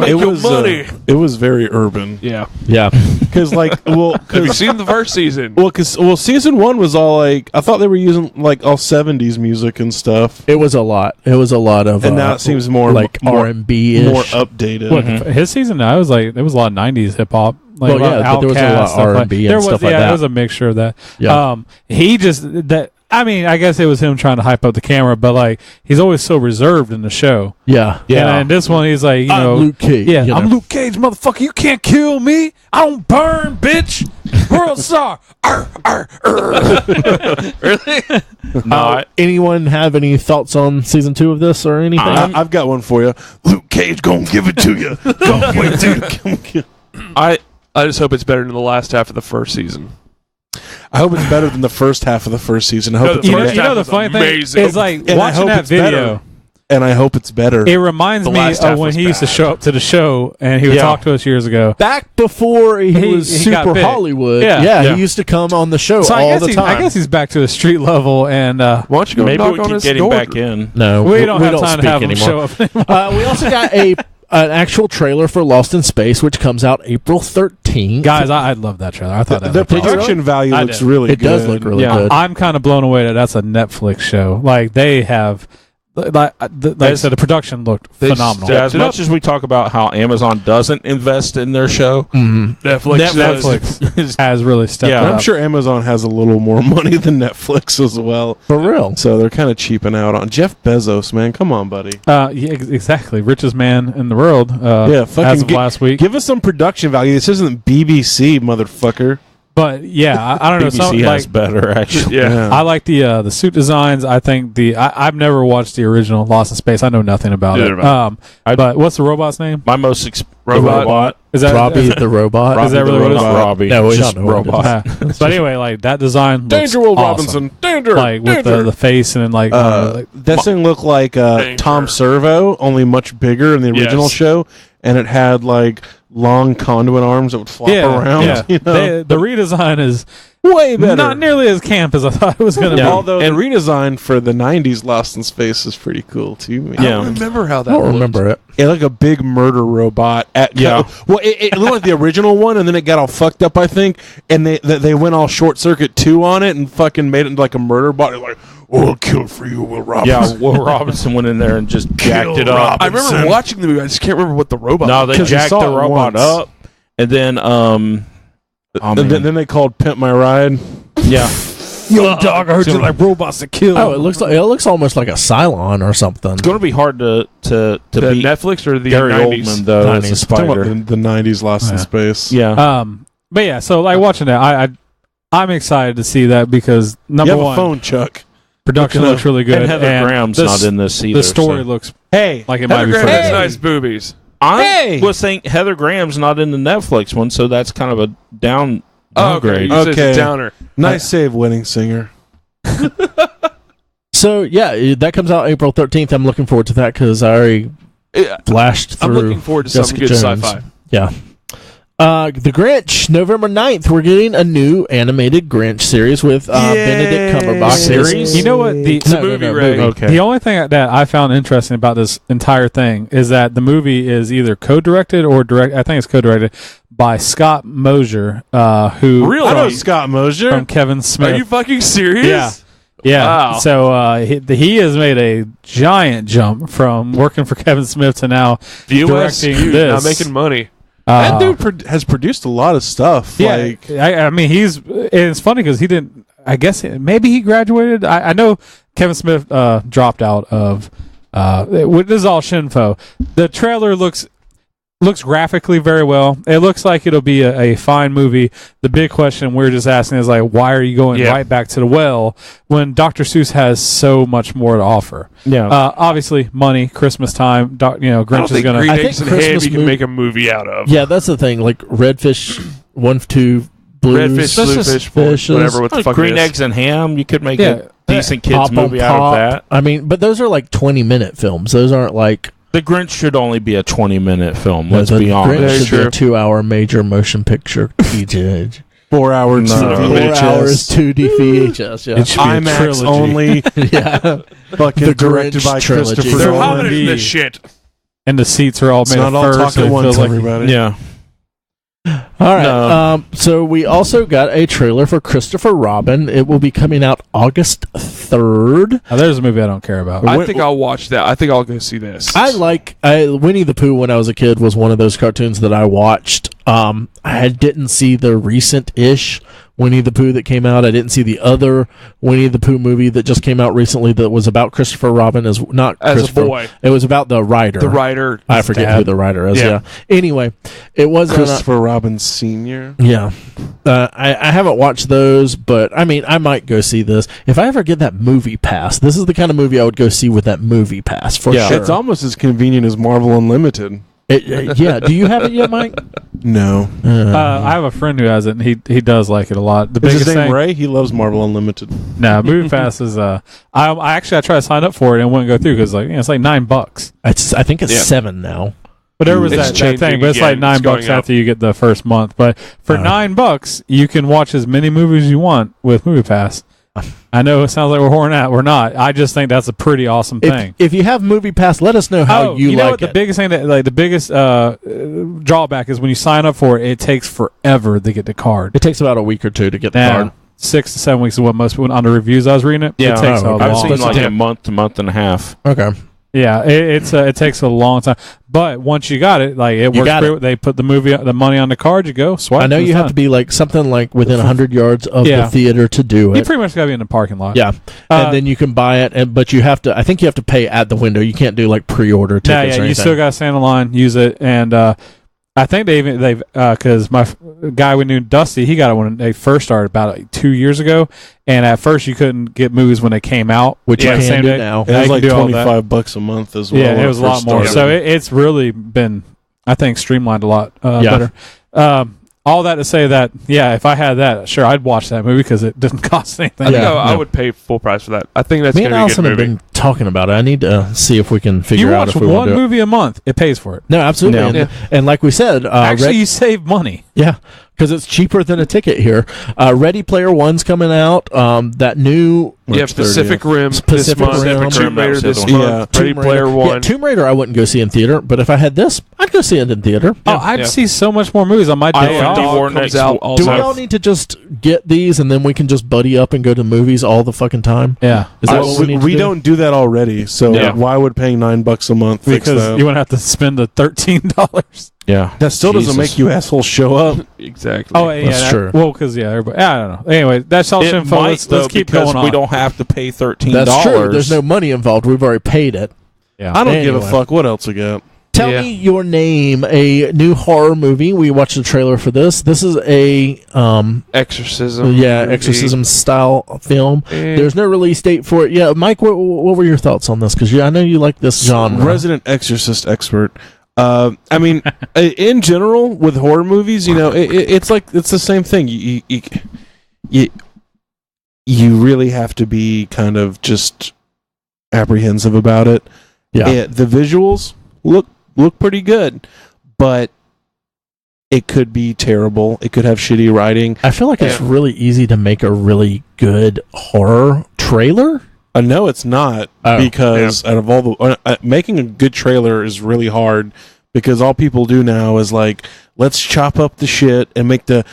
It was very urban. Yeah. Yeah. Because Have you seen the first season? Well, season 1 was all like, I thought they were using like all 70s music and stuff. It was a lot. It was a lot of. And now it seems more like R&B more updated. What, his season? I was like, there was a lot of '90s hip hop. Like, Well, yeah, but there was a lot of R&B and stuff like that. There was a mixture of that. Yeah. He just that. I mean, I guess it was him trying to hype up the camera, but like he's always so reserved in the show. Yeah. And this one, he's like, I'm Luke Cage. Yeah, you I'm know. Luke Cage, motherfucker. You can't kill me. I don't burn, bitch. World Star. Really? No, Anyone have any thoughts on season 2 of this or anything? I've got one for you. Luke Cage gonna give it to you. Don't wait till I just hope it's better than the last half of the first season. I hope it's better than the first half of the first season. I hope No, it's the You first know half the was funny amazing. thing is like And I watching hope that it's better. video. and I hope it's better. It reminds The me last half of when was he used to bad. show up to the show and he would Yeah. talk to us years ago. Back before he was he got super big. Hollywood, Yeah. he used to come on the show So I all guess the time. I guess he's back to a street level, and Why don't you go Maybe knock we on can his get him door? back in. no, we don't have time to speak have him anymore. show up anymore. We also got an actual trailer for Lost in Space, which comes out April 13th. Guys, I love that trailer. I thought that The looked awesome. production value I looks did. really it good. does look really good. I'm kind of blown away that that's a Netflix show. Like they have, like I said, the production looked They phenomenal. Yeah, as much as we talk about how Amazon doesn't invest in their show, Netflix has really stepped Yeah. up. I'm sure Amazon has a little more money than Netflix as well. For real. So they're kind of cheaping out on Jeff Bezos, man. Come on, buddy. Yeah, exactly. Richest man in the world. Yeah, fucking as of last week. Give us some production value. This isn't BBC, motherfucker. But yeah, I don't know. BBC Some, has like, better, actually. Yeah. I like the suit designs. I think I've never watched the original Lost in Space. I know nothing about Neither it. have But what's the robot's name? My most Robot. Is that Robbie the robot. Is that really what it is? Not Robbie. No, we just don't know what it robot. But anyway, like that design looks Danger, Will awesome. Robinson. Danger. Like with the face and then like, This thing looked like Danger. Tom Servo, only much bigger in the original Yes. show, and it had like long conduit arms that would flop around. Yeah. You know? The redesign is way better. not nearly as camp as I thought it was going to Yeah. be. Although the redesign for the '90s Lost in Space is pretty cool too. Man. I Yeah. don't remember how that I don't looked. remember it. It looked like a big murder robot. Yeah. Well, it looked like the original one, and then it got all fucked up, I think. And they went all Short Circuit 2 on it and fucking made it into like a murder bot. Like, oh, I'll kill for you, Will Robinson. Yeah, Will Robinson went in there and just jacked it up. I remember watching the movie. I just can't remember what the robot. No, they 'Cause you jacked saw the it robot once. up, and then And then they called Pimp My Ride. yeah, Yo, dog, I heard you like robots to kill. Oh, it looks almost like a Cylon or something. it's going to be hard to the beat Netflix or the Gary 90s? Oldman though as the 90s. Talking about spider. the '90s Lost in Yeah. Space. Yeah, But yeah, so like watching that, I'm excited to see that because You number have a one, phone, Chuck. production looks really good, and Heather Graham's not in this either. The story so. looks Hey, like it Heather might be Graham fun. has nice boobies. I was saying Heather Graham's not in the Netflix one, so that's kind of a downgrade. Oh, okay. You said it's Okay. a downer. nice save, winning singer. So yeah, that comes out April 13th. I'm looking forward to that because I already flashed I'm through. looking forward to Jessica something good Jones. sci-fi. Yeah. The Grinch, November 9th. We're getting a new animated Grinch series with Benedict Cumberbatch. Series? You know what? It's a movie, Ray. Okay. The only thing that I found interesting about this entire thing is that the movie is either co-directed or I think it's co-directed by Scott Mosier, who Really? I know Scott Mosier. from Kevin Smith. Are you fucking serious? Yeah. Yeah. Wow. So he has made a giant jump from working for Kevin Smith to now U.S. directing Now this. making money. That dude has produced a lot of stuff. Yeah, Like, I mean, it's funny because he didn't. I guess maybe he graduated. I know Kevin Smith dropped out of. This is all shinfo. The trailer looks graphically very well. It looks like it'll be a fine movie. The big question we're just asking is like, why are you going right back to the well when Dr. Seuss has so much more to offer? Yeah. Obviously, money, Christmas time. I don't Grinch is think gonna. Green I think Eggs and Christmas Ham you can movie- make a movie out of. Yeah, that's the thing. Like Redfish, 1, 2, Blues, Redfish, Bluefish, Fishes. whatever. What the fuck Green it is. Eggs and Ham. You could make Yeah. a decent kids Pop on movie out of Pop. that. I mean, but those are like 20-minute films. Those aren't like. The Grinch should only be a 20-minute film. Let's the be honest. Grinch Very should be a true. 2-hour major motion picture. VHS. 4 hours. No. 4 VHS. hours 2D VHS. Yeah. It should be a IMAX trilogy. only. yeah. Fucking The directed Grinch by trilogy. Christopher They're Nolan. hobbling this shit. And the seats are all It's made not of all fur, talk so at it once, feels like everybody. Yeah. All right. No. So we also got a trailer for Christopher Robin. It will be coming out August 3rd. Now, there's a movie I don't care about. I think I'll watch that. I think I'll go see this. Winnie the Pooh when I was a kid was one of those cartoons that I watched. I didn't see the recent-ish Winnie the Pooh that came out. I didn't see the other Winnie the Pooh movie that just came out recently that was about Christopher Robin as As a Christopher. boy. It was about the writer. The writer. I forget dad. who the writer is. Yeah. Yeah. Anyway, it was Christopher Robin Sr. Yeah. I haven't watched those, but I mean, I might go see this. If I ever get that movie pass, this is the kind of movie I would go see with that movie pass for Yeah. sure. It's almost as convenient as Marvel Unlimited. Yeah. Do you have it yet, Mike? No. I have a friend who has it, and he does like it a lot. The Is biggest his name thing, Ray? He loves Marvel Unlimited. no, Movie Pass is I tried to sign up for it and it wouldn't go through because it's like $9. I think it's 7 now. But there was It's that changing thing, but it's like again. It's $9 going up. after you get the first month. But for $9, you can watch as many movies as you want with Movie Pass. I know it sounds like we're whoring out. We're not. I just think that's a pretty awesome thing. If you have Movie Pass, let us know how you know like what it. the biggest thing the biggest drawback is when you sign up for it, it takes forever to get the card. It takes about a week or two to get the Now, card. 6 to 7 weeks is what most people on the reviews I was reading it. Yeah, it takes a long I've seen time. like a month to month and a half. Okay. Yeah, it takes a long time. But once you got it, like it You works got great. it. They put the money on the card. You go swipe. I know it's you have done. to be like something like within 100 yards of Yeah. the theater to do You it. pretty much got to be in the parking lot. Yeah, and then you can buy it, but you have to. I think you have to pay at the window. You can't do like pre-order tickets Yeah, or you anything. still got to stand in line, use it, and I think they've because guy we knew, Dusty, he got it when they first started about 2 years ago, and at first you couldn't get movies when they came out, Which you the can same do day. now. It was you like can do all that. $25 a month as well. Yeah, when it was a lot first more. started. So it's really been, I think, streamlined a lot better. All that to say that, yeah, if I had that, sure, I'd watch that movie because it doesn't cost anything. I think Yeah. I would pay full price for that. I think that's Me going and to be a Allison good have movie. been talking about it. I need to see if we can figure You out watch if we want one to do it. movie a month, it pays for it. No, absolutely. Yeah. And, Yeah. and like we said, Actually, you save money. yeah, because it's cheaper than a ticket here. Ready Player One's coming out. That new Yeah, March Pacific 30th. Rim Pacific this month, Rim. Tomb Raider this Yeah. month, Ready Tomb Player Raider. One. Yeah, Tomb Raider I wouldn't go see in theater, but if I had this, I'd go see it in theater. Oh, I'd Yeah. see so much more movies on my day Island off. Dog comes next out week. also. Do we all need to just get these and then we can just buddy up and go to movies all the fucking time? Yeah, Is that Well, what we need to we do? don't do that already, so Yeah. why would paying $9 a month fix because that? you wouldn't have to spend the $13. Yeah, That still doesn't Jesus. make you assholes show up. Exactly. Oh, yeah, That's true. Well, because everybody. I don't know. Anyway, that's all It info. might, Let's though, keep because going on. we don't have to pay $13. That's true. There's no money involved. We've already paid it. Yeah. I don't give a Anyway. fuck. What else we got? Tell Yeah. me your name. A new horror movie. We watched the trailer for this. This is a Exorcism. movie. movie. style film. Eh. There's no release date for it. Yeah, Mike, what were your thoughts on this? Because I know you like this genre. Resident exorcist expert. I mean, in general, with horror movies, it's like it's the same thing. You really have to be kind of just apprehensive about it. Yeah. The visuals look pretty good, but it could be terrible. It could have shitty writing. I feel like it's really easy to make a really good horror trailer. No, it's not, Oh, because out of all the making a good trailer is really hard, because all people do now is like, let's chop up the shit and make the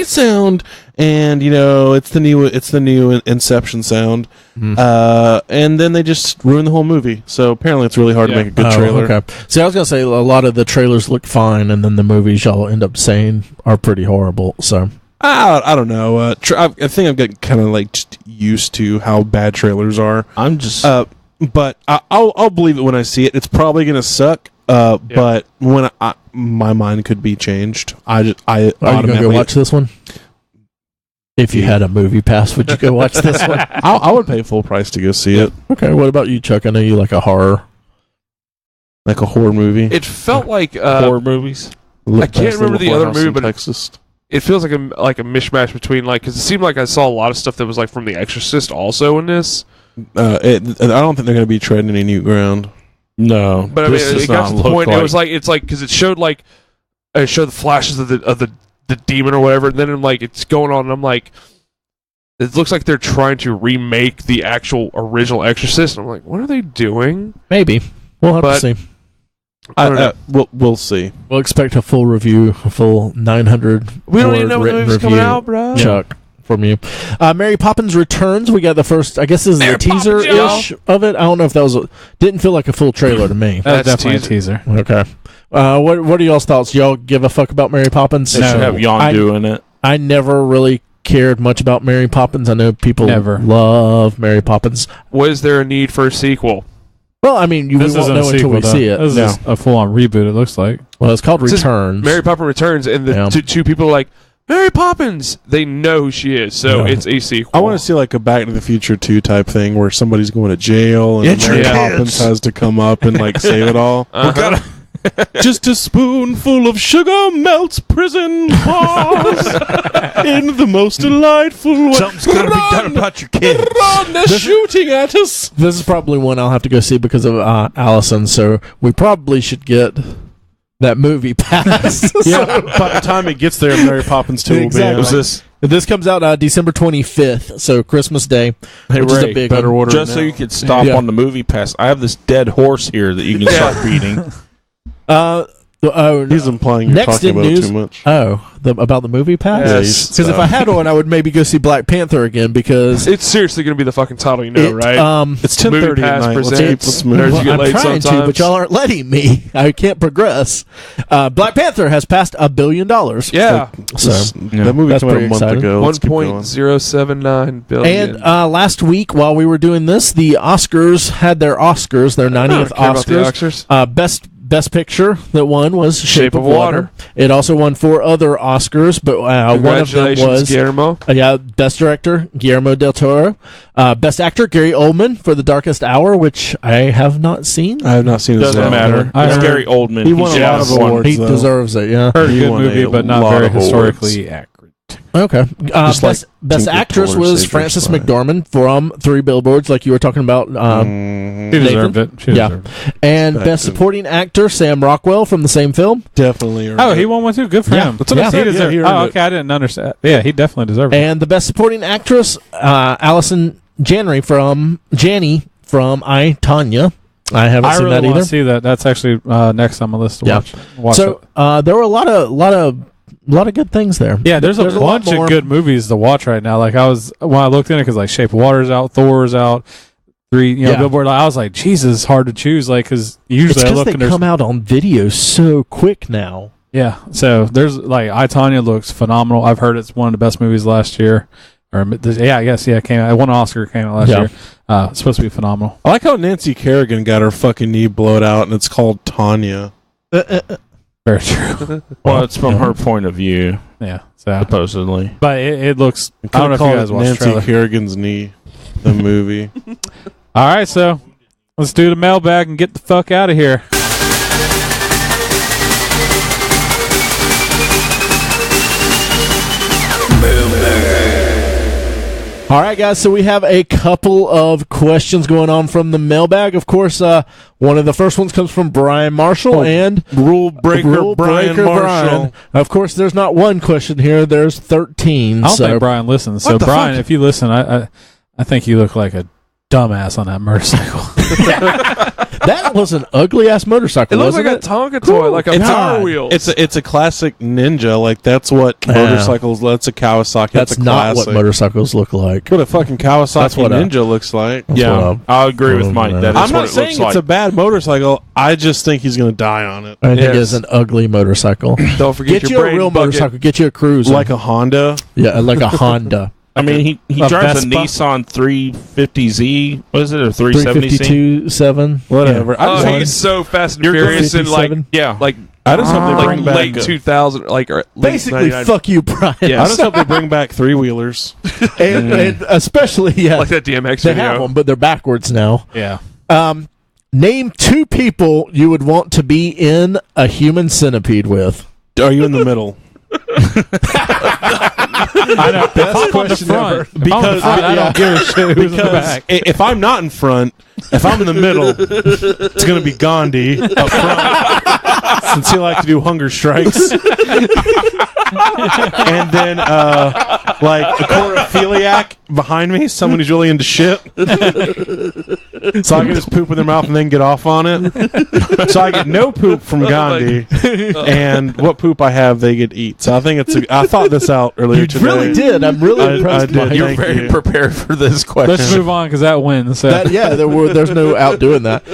sound, and it's the new Inception sound, and then they just ruin the whole movie. So apparently, it's really hard to make a good trailer. Okay. See, I was gonna say a lot of the trailers look fine, and then the movies y'all end up saying are pretty horrible. So I don't know. I think I've got kind of like just used to how bad trailers are. I'm just. But I'll believe it when I see it. It's probably gonna suck. But when my mind could be changed, I are you gonna automatically go watch this one? If you had a movie pass, would you go watch this one? I would pay full price to go see it, Okay. What about you, Chuck? I know you like a horror. like a horror movie. It felt like horror movies. I can't remember the other movie, but Texas. it feels like a mishmash between because it seemed like I saw a lot of stuff that was like from The Exorcist also in this. I don't think they're going to be treading any new ground. No, But I mean, this does it got not to the look point. It was because it showed the flashes of the demon or whatever, and then it's going on, and I'm like, it looks like they're trying to remake the actual original Exorcist. And I'm like, what are they doing? Maybe we'll have But- to see. I don't know. We'll see. We'll expect a full review, a full 900. We don't even word know when the written movie's coming review, out, bro. Chuck, from you. Mary Poppins Returns. We got the first. I guess this is Mary a teaser ish of it. I don't know if that was. Didn't feel like a full trailer to me. That's That's definitely a teaser. Okay. What are y'all's thoughts? Y'all give a fuck about Mary Poppins? They should have Yondu in it. I never really cared much about Mary Poppins. I know people Never. love Mary Poppins. Was there a need for a sequel? Well, I mean, we This won't isn't know a until sequel, we though. see it. This is a full-on reboot. It looks like. Well, it's called This is Returns. Mary Poppins Returns, and the Yeah. two people are like, Mary Poppins! They know who she is, so Yeah. it's a sequel. I want to see like a Back to the Future 2 type thing where somebody's going to jail and It's Mary your Poppins kids. has to come up and like save it all. Uh-huh. Just a spoonful of sugar melts prison walls in the most delightful way. Something's got to be done about your kids. Run, they're shooting at us. This is probably one I'll have to go see because of Allison, so we probably should get that movie pass. Yeah, by the time it gets there, Mary Poppins 2 will be Exactly. out. Was this This comes out December 25th, so Christmas Day, which is a big better one. order just it so now. you could stop Yeah. on the movie pass? I have this dead horse here that you can start beating. He's implying you're Next talking in about news, it too much. about the movie pass? Yeah, Yes. Because if I had one, I would maybe go see Black Panther again because It's seriously going to be the fucking title, you know, right? It's 10:30 at Pass night. Let's presents- move. Nerds well, get I'm laid trying to, sometimes. but y'all aren't letting me. I can't progress. Black Panther has passed $1 billion. yeah. So, That movie That's came out a pretty month exciting. ago. Let's keep going. 1.079 billion. and last week, while we were doing this, the Oscars had their 90th care about the Oscars. Oscars. Best picture that won was Shape of Water. Water. It also won 4 other Oscars, but one of them Congratulations, was Guillermo. Best Director Guillermo del Toro, Best Actor Gary Oldman for The Darkest Hour, which I have not seen. I have not seen this. Doesn't matter. I It's heard- Gary Oldman. He won a lot of won. awards. He though. deserves it. Yeah. Heard He good won movie, a but not lot very of awards. historically accurate. Okay. Just like Best Tinker Actress Tailor was Soldier Frances Spy. McDormand from 3 Billboards, like you were talking about. She deserved it. She Yeah. deserved it. And Respect Best him. Supporting Actor Sam Rockwell from the same film. Definitely. Oh, he won one too. Good for Yeah. him. That's what I Yeah. said. He deserved. he Oh, earned it. okay. I didn't understand. Yeah, he definitely deserved it. And the Best Supporting Actress, Allison Janney from I, Tonya. I haven't I seen really that want either. to see that. That's actually next on my list to Yeah. watch. So there were a lot of good things there. yeah, there's a lot bunch more. of good movies to watch right now. Like when I looked in it, because like Shape of Water's out, Thor's out, 3, Yeah. Billboard. I was like, Jesus, it's hard to choose. Like, because It's usually I because look they and there's come out on video so quick now. yeah. So there's like I, Tonya looks phenomenal. I've heard it's one of the best movies last year. Or yeah, I guess it came out. It won an Oscar, came out last Yeah. year. It's supposed to be phenomenal. I like how Nancy Kerrigan got her fucking knee blown out, and it's called Tanya. Very true. Well, it's from her point of view, Yeah. So, supposedly. but it looks. I I don't know if you guys watched the Nancy trailer. Kerrigan's knee, the movie. All right, so let's do the mailbag and get the fuck out of here. All right, guys, so we have a couple of questions going on from the mailbag. Of course, one of the first ones comes from Brian Marshall and Rule breaker Brian Marshall. Of course, there's not one question here. There's 13. I don't so think Brian listens. So What the Brian, fuck? if you listen, I think you look like a dumbass on that motorcycle. that was an ugly-ass motorcycle, It looks like wasn't a Tonka toy, like a It's Power God. Wheel. It's a classic Ninja. Like that's what Yeah. motorcycles. That's a Kawasaki. That's That's a not classic. what motorcycles look like. What a fucking Kawasaki That's what Ninja looks like. That's Yeah, what I'll agree with Mike. That is I'm what not it saying looks it's like. a bad motorcycle. I just think he's gonna die on it. I think Yes. it's an ugly motorcycle. Don't forget Get your you a brain real bucket. motorcycle. Get you a cruiser. Like a Honda. yeah, like a Honda. I mean, he A drives a Vespa? Nissan 350Z. What is it? Or 370Z? 352.7. Whatever. I Oh, just, he's so Fast and You're Furious and like 57. Yeah. I just hope they like bring back. late 2000, like or late Basically, 99. fuck you, Brian. Yeah. I just hope they bring back 3-wheelers. and especially, yeah, like that DMX they video. have them, but they're backwards now. yeah. Name 2 people you would want to be in a human centipede with. Are you in the middle? I know. If I'm on the question front, ever. if I'm on the front, I don't give a shit who's in the Because back. if I'm not in front, if I'm in the middle, it's going to be Gandhi up front. Since he likes to do hunger strikes. And then, like, a choreophiliac behind me, someone who's really into shit. So I can just poop in their mouth and then get off on it. So I get no poop from Gandhi. And what poop I have, they get to eat. So I think I thought this out earlier You today. really did. I'm really I impressed did. by You're Thank very you. prepared for this question. Let's move on because that wins. So. There's no outdoing that.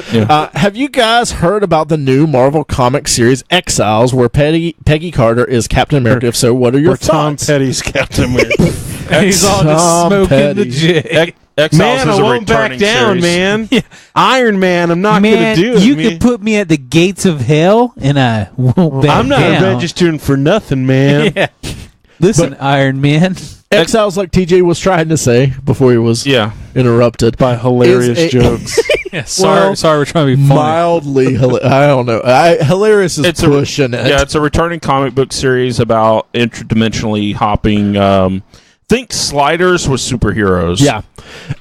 Have you guys heard about the new Marvel comic series Exiles, where Peggy Carter is Captain America? If so, what are your Where Tom thoughts? Petty's Captain America. He's all just Tom smoking Petty. the jig. Exiles Man, is I a won't back returning down, series. man. Iron Man, I'm not going Man, to do it. you man. could put me at the gates of hell, and I won't back I'm not down. registering for nothing, man. Yeah. Listen, Iron Man. Exiles, like TJ was trying to say before he was Yeah. interrupted. By hilarious Is a- jokes. Yeah, sorry, we're trying to be funny. mildly. I don't know. Hilarious is pushing it. Yeah, it's a returning comic book series about interdimensionally hopping. Think Sliders with superheroes. Yeah,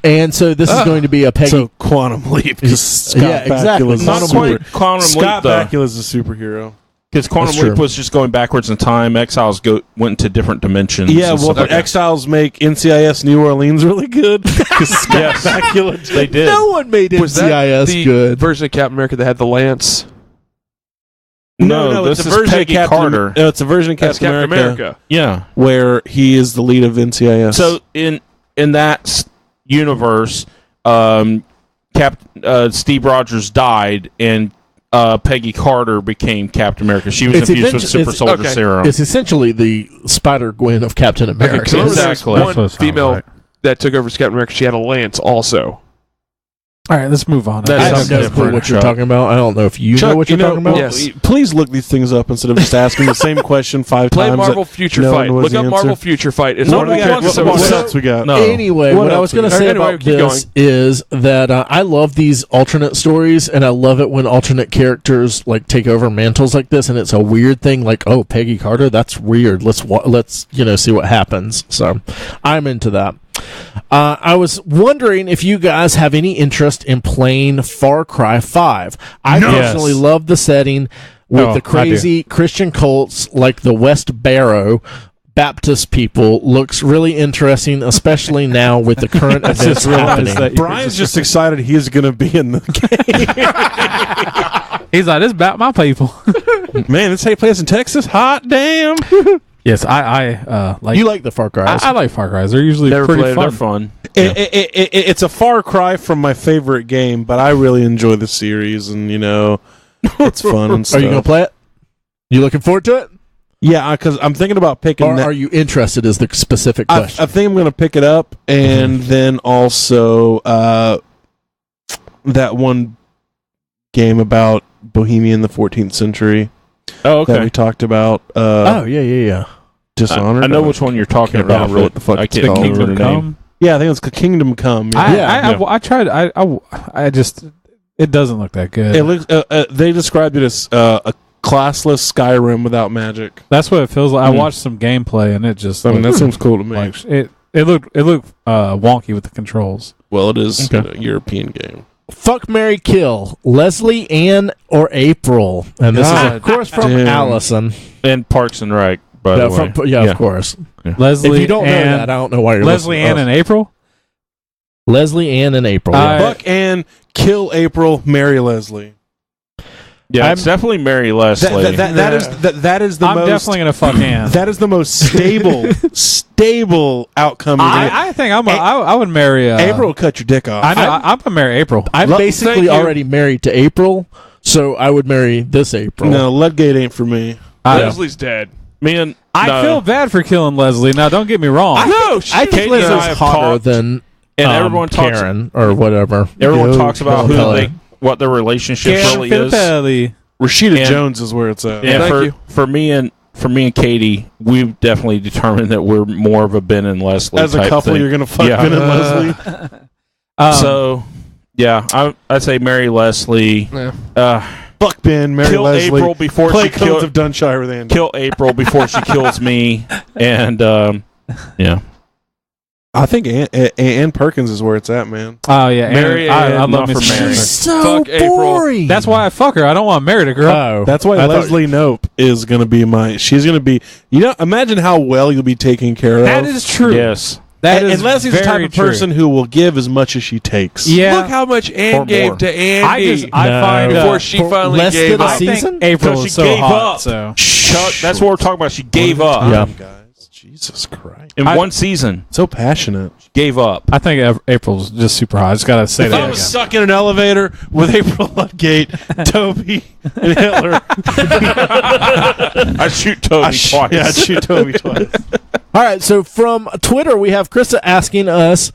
and so this is going to be a Peggy. So Quantum Leap. 'cause Scott Yeah, exactly. Bakula's a Not super- quite Quantum Scott Leap, though. Bakula's a superhero. Because Quantum That's Leap true. was just going backwards in time. Exiles went into different dimensions. Yeah, and well, stuff like that. Exiles make NCIS New Orleans really good. Because Scott Bakula They did. No one made Was that NCIS the good. version of Captain America that had the lance? No, it's this a is version Peggy of Captain Carter. No, it's a version of That's Captain America, Yeah. where he is the lead of NCIS. So in that universe, Steve Rogers died, and Peggy Carter became Captain America. She was It's infused with eventu- super it's- soldier okay. serum. It's essentially the Spider-Gwen of Captain America. Okay, 'cause remember there was Exactly. That's what it one sounds female like. that took over as Captain America. She had a lance also. All right, let's move on. That's I have something no clue different, what you're Chuck. talking about. I don't know if you know what you're talking about. Yes. Please look these things up instead of just asking the same question 5 Play times. Marvel Future no one Fight. knows Look the up answer. Marvel Future Fight. It's What one do of we the got? characters. What that- else we got? No. Anyway, what I else was we going to got? say Anyway, about keep this is that I love these alternate stories, and I love it when alternate characters like take over mantles like this, and it's a weird thing. Like, oh, Peggy Carter, that's weird. Let's see what happens. So, I'm into that. I was wondering if you guys have any interest in playing Far Cry 5. I personally love the setting with Oh, the crazy Christian cults like the West Barrow Baptist people. Looks really interesting, especially now with the current events happening. Brian's just excited he's going to be in the game. He's like, this about my people. Man, this take place in Texas? Hot damn. Yes, I like. You like the Far Cry? I like Far Cries. They're usually Never pretty played fun. They're fun. It's a far cry from my favorite game, but I really enjoy the series, and it's fun and Are stuff. you going to play it? You looking forward to it? Yeah, because I'm thinking about picking Or that. are you interested is the specific I question. think I'm going to pick it up, and then also that one game about Bohemia in the 14th century Oh, that okay. we talked about. oh, yeah. Dishonored. I know which one you're talking Can't about. remember what the fuck I it's can't called. remember Kingdom the name. Come. Yeah, I think it's Kingdom Come. Yeah. I tried. I just. It doesn't look that good. It looks. They described it as a classless Skyrim without magic. That's what it feels like. I watched some gameplay and it just. I mean, that looked seems cool to me. like it. It looked wonky with the controls. Well, it is Okay. a European game. Fuck, marry, kill. Leslie, Ann, or April. And this is, God of course, from damn. Allison. And Parks and Rec, by Yeah, the way. from, of course. Leslie. If you don't know Ann, that, I don't know why you're Leslie listening. Ann and April. Leslie, Ann, and April. I- Fuck Ann, kill April, marry Leslie. Yeah, it's definitely Mary Leslie. That is the I'm most. definitely gonna fuck Ann. That is the most stable outcome. You're gonna get. I think I would marry April will cut your dick off. I know. I'm gonna marry April. I'm Thank basically you. already married to April, so I would marry this April. No, Ludgate ain't for me. Leslie's dead. Man, I feel bad for killing Leslie. Now, don't get me wrong. I think Katie and I Leslie's have hotter talked, than and everyone talks. Karen or whatever. Everyone Yo, talks about what their relationship really is. Filippelli. Rashida And- Jones is where it's at. Yeah, Thank you. for me and Katie, we've definitely determined that we're more of a Ben and Leslie As a type couple, thing. you're gonna fuck Yeah. Ben and Leslie. So, yeah, I'd say marry Leslie. Fuck Ben, marry Kill Leslie. April before Play she Codes of Dunshire with Andy. kill April before she kills me, and yeah. I think Ann Perkins is where it's at, man. Oh yeah, Marry I Ann, love not me for some Mary. Ann. So Fuck April. boring. That's why I fuck her. I don't want to marry the girl. Oh, That's why I thought- Leslie Knope is gonna be she's gonna be. Imagine how well you'll be taken care of. That is true. Yes. That and is Leslie's the type very of person true. who will give as much as she takes. Yeah. Look how much Ann Or gave more. to Andy. I No. find before she For finally less gave than a up. I think season? April So is she so gave hot. up. So Chuck, that's what we're talking about. She gave up Yeah. guys. Jesus Christ. in one season. So passionate. Gave up. I think April's just super hot. I just gotta say If that. I was again. stuck in an elevator with April Ludgate, Toby, and Hitler, I shoot Toby twice. Yeah, I'd shoot Toby twice. All right, so from Twitter, we have Krista asking us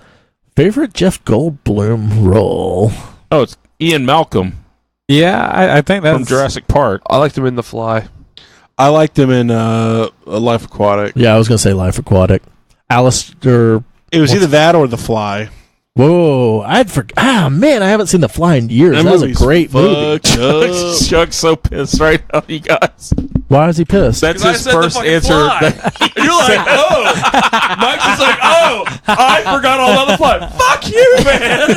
favorite Jeff Goldblum role. Oh, it's Ian Malcolm Yeah, I think that's from Jurassic Park. I liked him in The Fly. I liked him in Life Aquatic. Yeah, I was gonna say Life Aquatic. Alistair. It was either that or The Fly. Whoa, man, I haven't seen The Fly in years. That was a movie's great movie. Chuck's so pissed right now, you guys. Why is he pissed? That's I his said the first fucking answer. Fly. You're like, oh. Mike's just like, oh, I forgot all about the fly. Fuck you, man.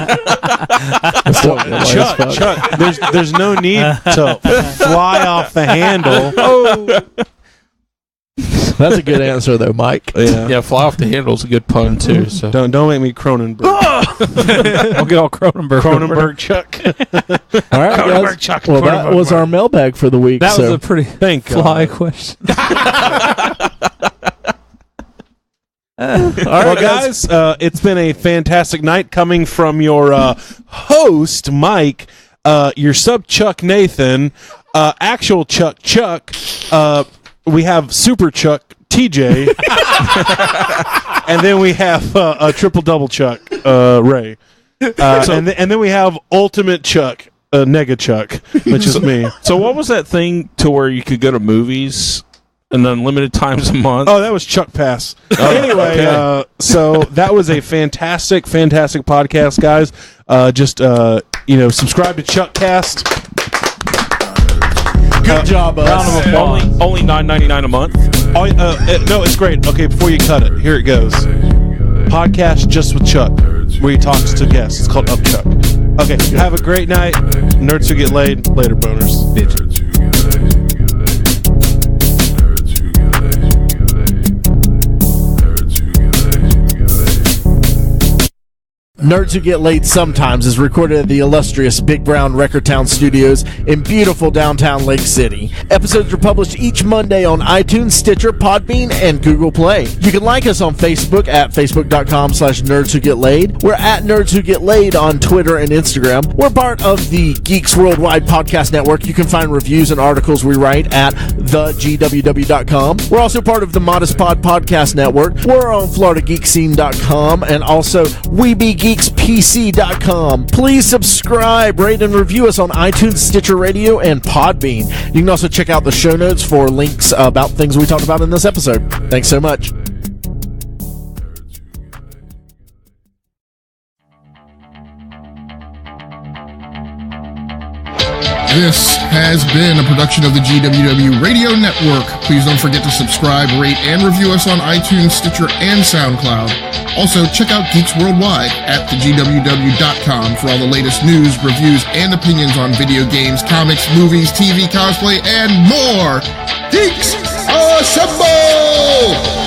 Chuck, there's no need to fly off the handle. Oh. That's a good answer, though, Mike. Yeah, fly off the handle's a good pun too. So Don't make me Cronenberg. I'll get all Cronenberg. Chuck. All right, guys. Chuck. Well, that was our mailbag for the week. That was so a pretty Thank fly God. question. all right, Well, guys, it's been a fantastic night coming from your host, Mike, your sub Chuck Nathan, actual Chuck, we have Super Chuck TJ, and then we have a triple double Chuck Ray, and then we have Ultimate Chuck, Nega Chuck, which is me. So what was that thing to where you could go to movies and unlimited times a month? Oh, that was Chuck Pass. Anyway, okay. So that was a fantastic podcast, guys. Subscribe to Chuck Cast. good job, us. Only $9.99 a month. No, it's great. Okay, before you cut it, here it goes. Podcast Just with Chuck, where he talks to guests. It's called Up Chuck. Okay, have a great night. Nerds who get laid. Later, boners. Nerds Who Get Laid Sometimes is recorded at the illustrious Big Brown Record Town Studios in beautiful downtown Lake City. Episodes are published each Monday on iTunes, Stitcher, Podbean, and Google Play. You can like us on Facebook at facebook.com/Nerds Who Get Laid. We're at Nerds Who Get Laid on Twitter and Instagram. We're part of the Geeks Worldwide Podcast Network. You can find reviews and articles we write at thegww.com. We're also part of the Modest Pod Podcast Network. We're on FloridaGeekscene.com and also WeBeGeeksPC.com. Please subscribe, rate, and review us on iTunes, Stitcher Radio, and Podbean. You can also check out the show notes for links about things we talked about in this episode. Thanks so much. This has been a production of the GWW Radio Network. Please don't forget to subscribe, rate, and review us on iTunes, Stitcher, and SoundCloud. Also, check out Geeks Worldwide at thegww.com for all the latest news, reviews, and opinions on video games, comics, movies, TV, cosplay, and more. Geeks Assemble!